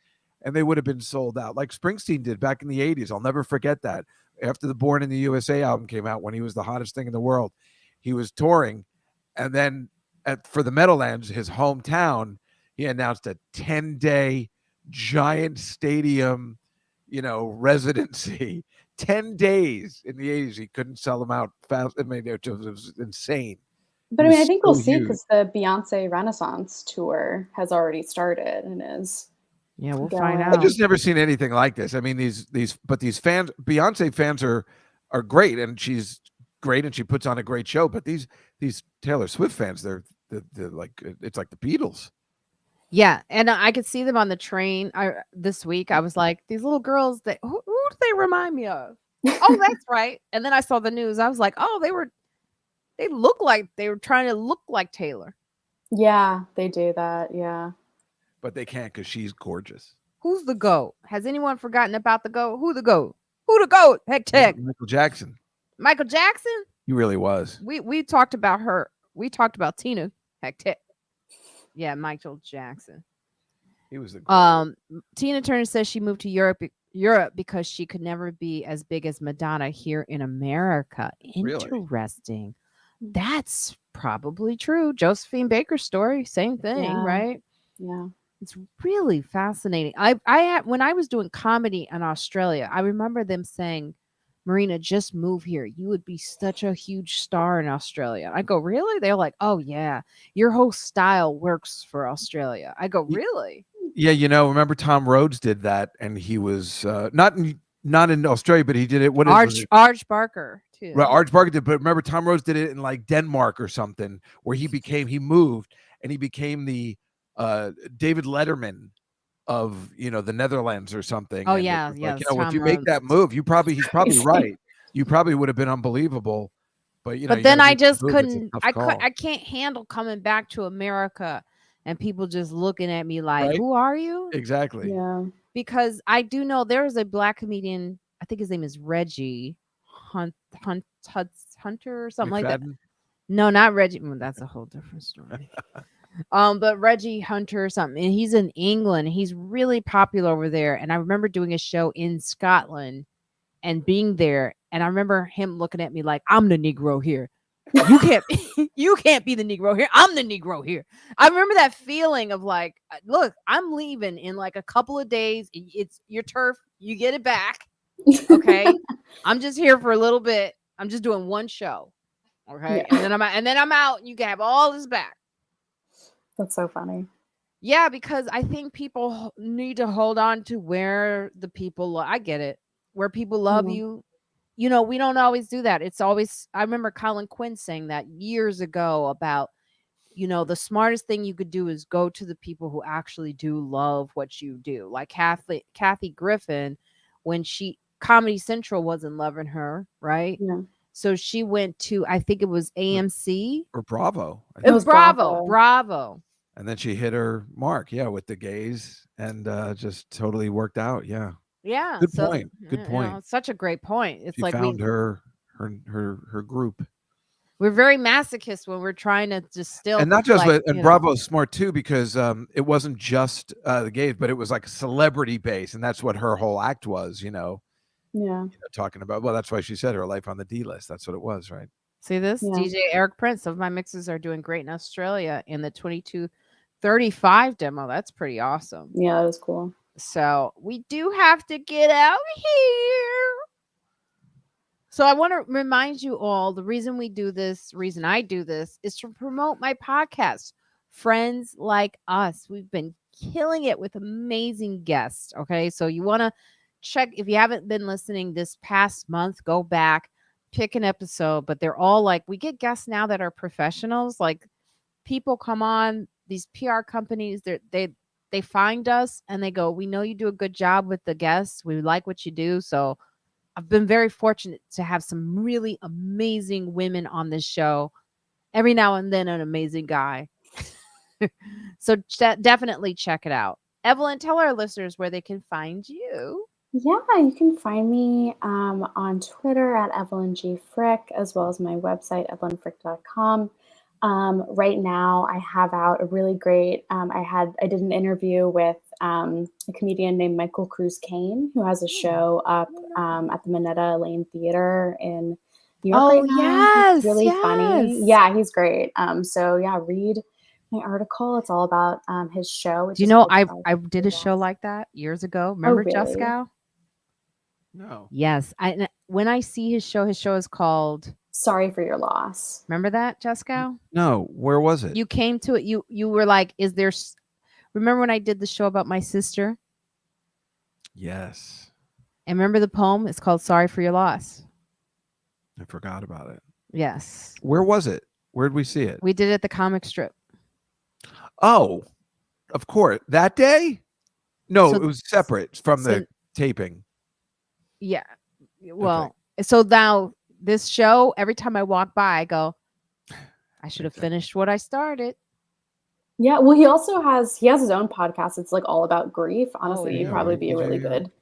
and they would have been sold out like Springsteen did back in the 80s. I'll never forget that. After the Born in the USA album came out, when he was the hottest thing in the world, he was touring. And then for the Meadowlands, his hometown, he announced a 10-day giant stadium, residency. 10 days in the 80s. He couldn't sell them out fast. I mean, it was insane. But He I mean, I was think so we'll see huge. because the Beyonce Renaissance tour has already started and is Yeah, we'll find going. I out. just never seen anything like this. I mean, these fans, Beyonce fans are great, and she's great, and she puts on a great show. But these Taylor Swift fans, they're like, it's like the Beatles. Yeah, and I could see them on the train. This week I was like, these little girls. Who do they remind me of? Oh, that's right. And then I saw the news. I was like, oh, they look like they were trying to look like Taylor. Yeah, they do that. Yeah. But they can't because she's gorgeous. Who's the GOAT? Has anyone forgotten about the GOAT? Who the GOAT? Who the GOAT? Heck, tech. Michael Jackson. Michael Jackson? He really was. We talked about her. We talked about Tina. Heck, tech. Yeah, Michael Jackson. He was the Tina Turner says she moved to Europe because she could never be as big as Madonna here in America. Really? Interesting. That's probably true. Josephine Baker's story, same thing, Yeah. right? Yeah. It's really fascinating. When I was doing comedy in Australia, I remember them saying, Marina, just move here. You would be such a huge star in Australia. I go, really? They're like, oh yeah, your whole style works for Australia. I go, really? Yeah, remember Tom Rhodes did that, and he was not in Australia, but he did it. Arch Barker too. Right, Arch Barker did, but remember Tom Rhodes did it in like Denmark or something, where he moved and he became the David Letterman of the Netherlands or something. Oh And it yeah, was yeah. like, it's if Tom you make Rhodes. that move, he's probably right. You probably would have been unbelievable, but But you then gotta I make the just move. It's a couldn't. tough I call. I can't handle coming back to America and people just looking at me like, Right? "Who are you?" Exactly. Yeah. Because I do know there is a black comedian. I think his name is Reggie Hunter or something like that. McFadden? No, not Reggie. That's a whole different story. But Reggie Hunter or something, and he's in England. He's really popular over there. And I remember doing a show in Scotland and being there, and I remember him looking at me like, I'm the Negro here. You can't you can't be the Negro here. I'm the Negro here. I remember that feeling of like, look, I'm leaving in like a couple of days. It's your turf. You get it back. Okay. I'm just here for a little bit. I'm just doing one show. Okay. Yeah. And then I'm out and you can have all this back. That's so funny. Yeah, because I think people need to hold on to where the people I get it. Where people love Mhm. you. We don't always do that. It's always, I remember Colin Quinn saying that years ago about, the smartest thing you could do is go to the people who actually do love what you do. Like Kathy Griffin, when Comedy Central wasn't loving her, right? Yeah. So she went to, I think it was AMC. Or Bravo. I It think. was was Bravo. Bravo. And then she hit her mark, with the gays, and just totally worked out. Yeah. Yeah. Good point. Good point. It's such a great point. It's She like found her group. we're very masochist when we're trying to distill. And not just like, and Bravo's smart too, because it wasn't just the gays, but it was like celebrity base, and that's what her whole act was, Yeah. talking about. Well, that's why she said her life on the D list. That's what it was, right? See this? Yeah. DJ Eric Prince. Some of my mixes are doing great in Australia in the 2235 demo. That's pretty awesome. Yeah, that was cool. So we do have to get out here. So I want to remind you all, the reason I do this is to promote my podcast, Friends Like Us. We've been killing it with amazing guests. Okay. So you want to check, if you haven't been listening this past month, go back, pick an episode, but they're all like, we get guests now that are professionals. Like people come on, these PR companies, they find us and they go, we know you do a good job with the guests. We like what you do. So I've been very fortunate to have some really amazing women on this show. Every now and then an amazing guy. So definitely check it out. Evelyn, tell our listeners where they can find you. Yeah, you can find me on Twitter at Evelyn G. Frick, as well as my website, evelynfrick.com. Right now, I have out a really great. I did an interview with a comedian named Michael Cruz Kane, who has a show up at the Minetta Lane Theater in New York right now. Yes, He's really yes. funny. Yeah, he's great. So yeah, read my article. It's all about his show. Which Do you is know called I did a show like that years ago. Remember really? Juskow? No. Yes. When I see his show is called Sorry for Your Loss. Remember that, Juskow? No, where was it? You came to it. You were like, "Is there?" Remember when I did the show about my sister? Yes. And remember the poem? It's called "Sorry for Your Loss." I forgot about it. Yes, Where was it? Where'd we see it? we did it at the comic strip. Oh, of course. That day? No, So- it was separate from so- the taping. Yeah. Well, so now this show, every time I walk by, I go, I should have Okay. finished what I started. Yeah, well, he also has his own podcast. It's like all about grief. Honestly, yeah. you'd probably be a really Yeah. good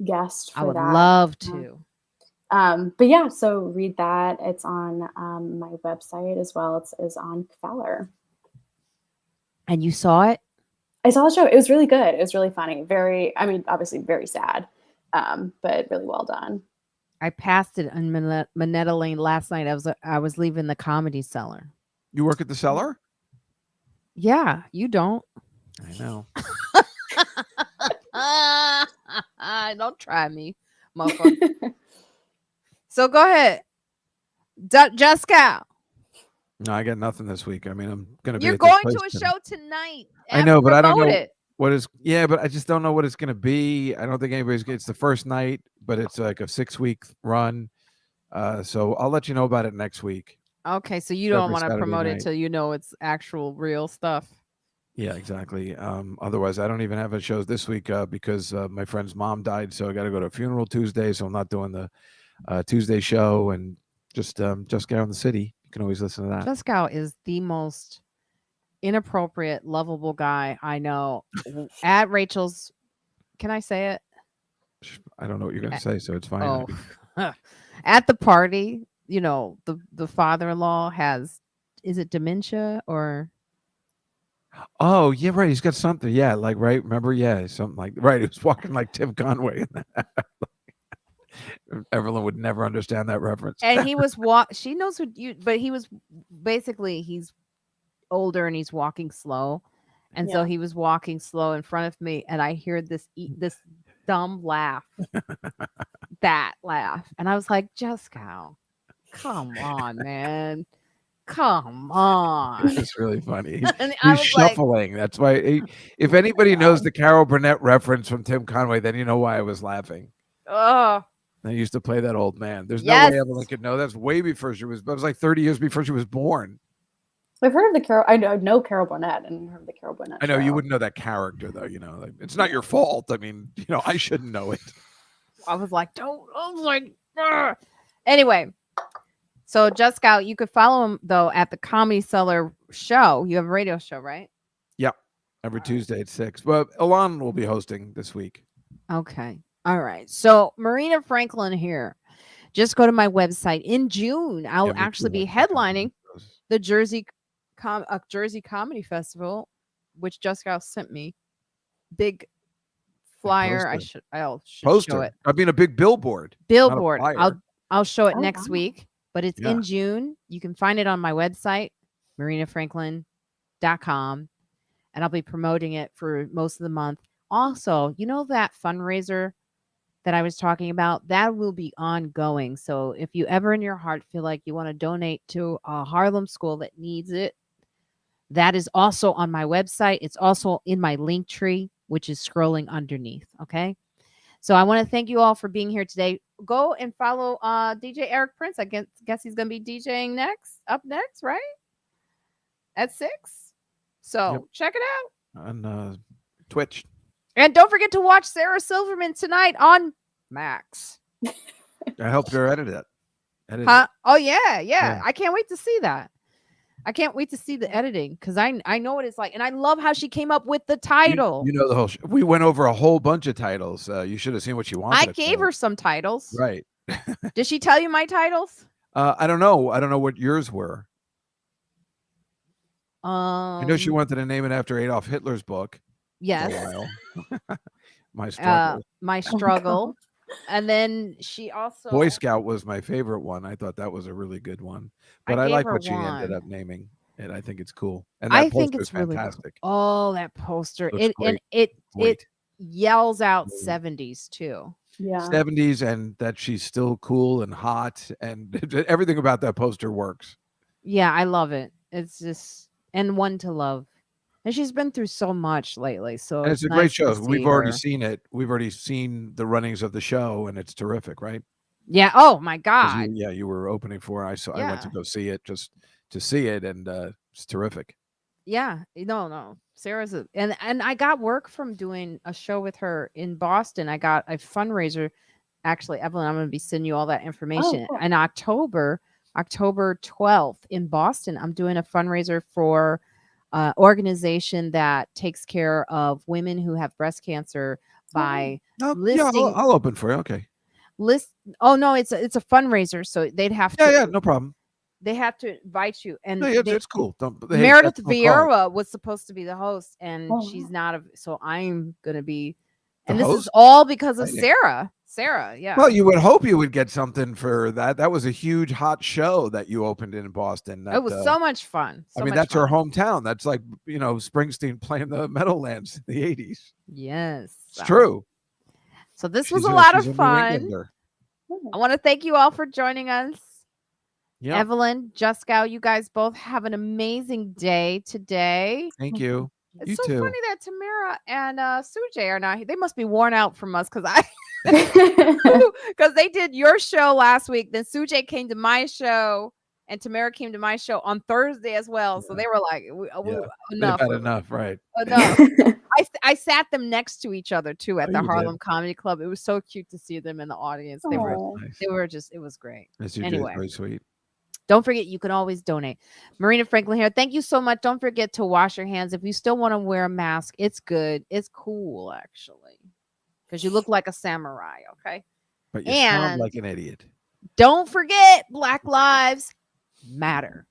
guest for I would that. love Yeah. to. But yeah, so read that. It's on my website as well. It's on Feller. And you saw it? I saw the show. It was really good. It was really funny. Obviously very sad, but really well done. I passed it on Minetta Lane last night. I was leaving the Comedy Cellar. You work at the cellar? Yeah, you don't. I know. Don't try me, motherfucker. So go ahead, Juskow. No, I got nothing this week. I mean, I'm gonna be. You're at this going place to a tonight. show tonight. I know, but I don't Promote know it. what is. Yeah, but I just don't know what it's gonna be. I don't think anybody's. It's the first night, but it's like a 6-week run. So I'll let you know about it next week. Okay, so you Every don't want to Saturday promote it night. till you know it's actual real stuff. Yeah, exactly. Otherwise, I don't even have a shows this week because my friend's mom died, so I got to go to a funeral Tuesday. So I'm not doing the Tuesday show, and just get out in the city. You can always listen to that. Juskow is the most inappropriate, lovable guy I know. At Rachel's, can I say it? I don't know what you're gonna say, so it's fine. Oh, at the party, you know, the father-in-law has, is it dementia or? Oh, yeah, right. He's got something. Yeah, like right. Remember? Yeah, something like right. He was walking like Tim Conway. Evelyn would never understand that reference. And he was she knows what you, but he was basically, he's older and he's walking slow. And so Yeah. he was walking slow in front of me, and I hear this dumb laugh. That laugh. And I was like, Juskow, come on, man. Come on. It's really funny. And I He's was like, shuffling. That's why. If anybody knows the Carol Burnett reference from Tim Conway, then you know why I was laughing. oh, They used to play that old man. There's no Yes. way Evelyn could know. That's way before she was. That was like 30 years before she was born. I've heard of the Carol. I know Carol Burnett and heard of the Carol Burnett. I know you show. wouldn't know that character though. You know, like, it's not your fault. I mean, you know, I shouldn't know it. I was like, don't. I was like, "Ugh." Anyway, so Juskow, you could follow him though at the Comedy Cellar show. You have a radio show, right? Every Tuesday at 6. Well, Alon will be hosting this week. Okay. All right. So Marina Franklin here. Just go to my website. In June, I'll Yeah, me actually too. be headlining the Jersey Comedy Festival, which Juskow sent me. Big flyer. poster. I'll show Poster. it. I mean, a big billboard. Billboard. flyer. I'll show it Oh, next wow. week, but it's Yeah. in June. You can find it on my website, marinayfranklin.com, and I'll be promoting it for most of the month. Also, you know that fundraiser that I was talking about, that will be ongoing. So if you ever in your heart feel like you want to donate to a Harlem school that needs it, that is also on my website. It's also in my Linktree, which is scrolling underneath. Okay. So I want to thank you all for being here today. Go and follow DJ Eric Prince. I guess he's going to be DJing up next, right? At 6. So Yep. check it out. On Twitch. And don't forget to watch Sarah Silverman tonight on Max. I helped her edit it. Huh? Oh, yeah. Yeah. I can't wait to see that. I can't wait to see the editing because I know what it's like. And I love how she came up with the title. You know the whole. We went over a whole bunch of titles. You should have seen what she wanted. I it gave for. her some titles. Right. Did she tell you my titles? I don't know. I don't know what yours were. I know she Um, wanted to name it after Adolf Hitler's book. For Yes. a while. My struggle. My struggle. And then she also Boy Scout was my favorite one. I thought that was a really good one. But I gave like her what she ended one. up naming it. I think it's cool. And I that think poster it's is really cool. fantastic. Oh, that poster. Looks It great. it Great. yells out Mm. 70s too. Yeah. 70s, and that she's still cool and hot, and everything about that poster works. Yeah, I love it. It's just and one to love. And she's been through so much lately, so And it's it's a great nice to show. We've see already her. seen it. We've already seen the runnings of the show, and it's terrific, right? Yeah. Oh my 'Cause God. you were opening for it. I went to Yeah. go see it just to see it, and it's terrific. Yeah. No. Sarah's and I got work from doing a show with her in Boston. I got a fundraiser. Actually, Evelyn, I'm going to be sending you all that information. cool. In October 12th in Boston, I'm doing a fundraiser for organization that takes care of women who have breast cancer by Oh, listing I'll open for you. Okay. list. Oh no, it's a fundraiser, so they'd have to. Yeah, no problem. They have to invite you, and No, it's cool. Hey, Meredith that's no cost. Vieira was supposed to be the host, and Oh, she's wow. not. So I'm gonna be, The and this is host? all because of Exciting. Sarah. Yeah. Well, you would hope you would get something for that. That was a huge hot show that you opened in Boston. It was so much fun. I mean, that's her hometown. That's like, Springsteen playing the Meadowlands in the 80s. Yes, It's true. So this She's was a lot she's of New fun. Englander. I want to thank you all for joining us. Yeah. Evelyn, Juskow, you guys both have an amazing day today. Thank you. It's You so too. funny that Tamara and Sujay are not here. They must be worn out from us because they did your show last week. Then Sujay came to my show, and Tamara came to my show on Thursday as well. So they were like, They've enough. had enough, right? Enough. I sat them next to each other too at Oh, the you did. Harlem Comedy Club. It was so cute to see them in the audience. They were Aw. Nice. it was great. Yes, you Anyway. did. Very sweet. Don't forget, you can always donate. Marina Franklin here. Thank you so much. Don't forget to wash your hands. If you still want to wear a mask, it's good. It's cool, actually, because you look like a samurai, okay? But you sound And like an idiot. don't forget, Black Lives Matter.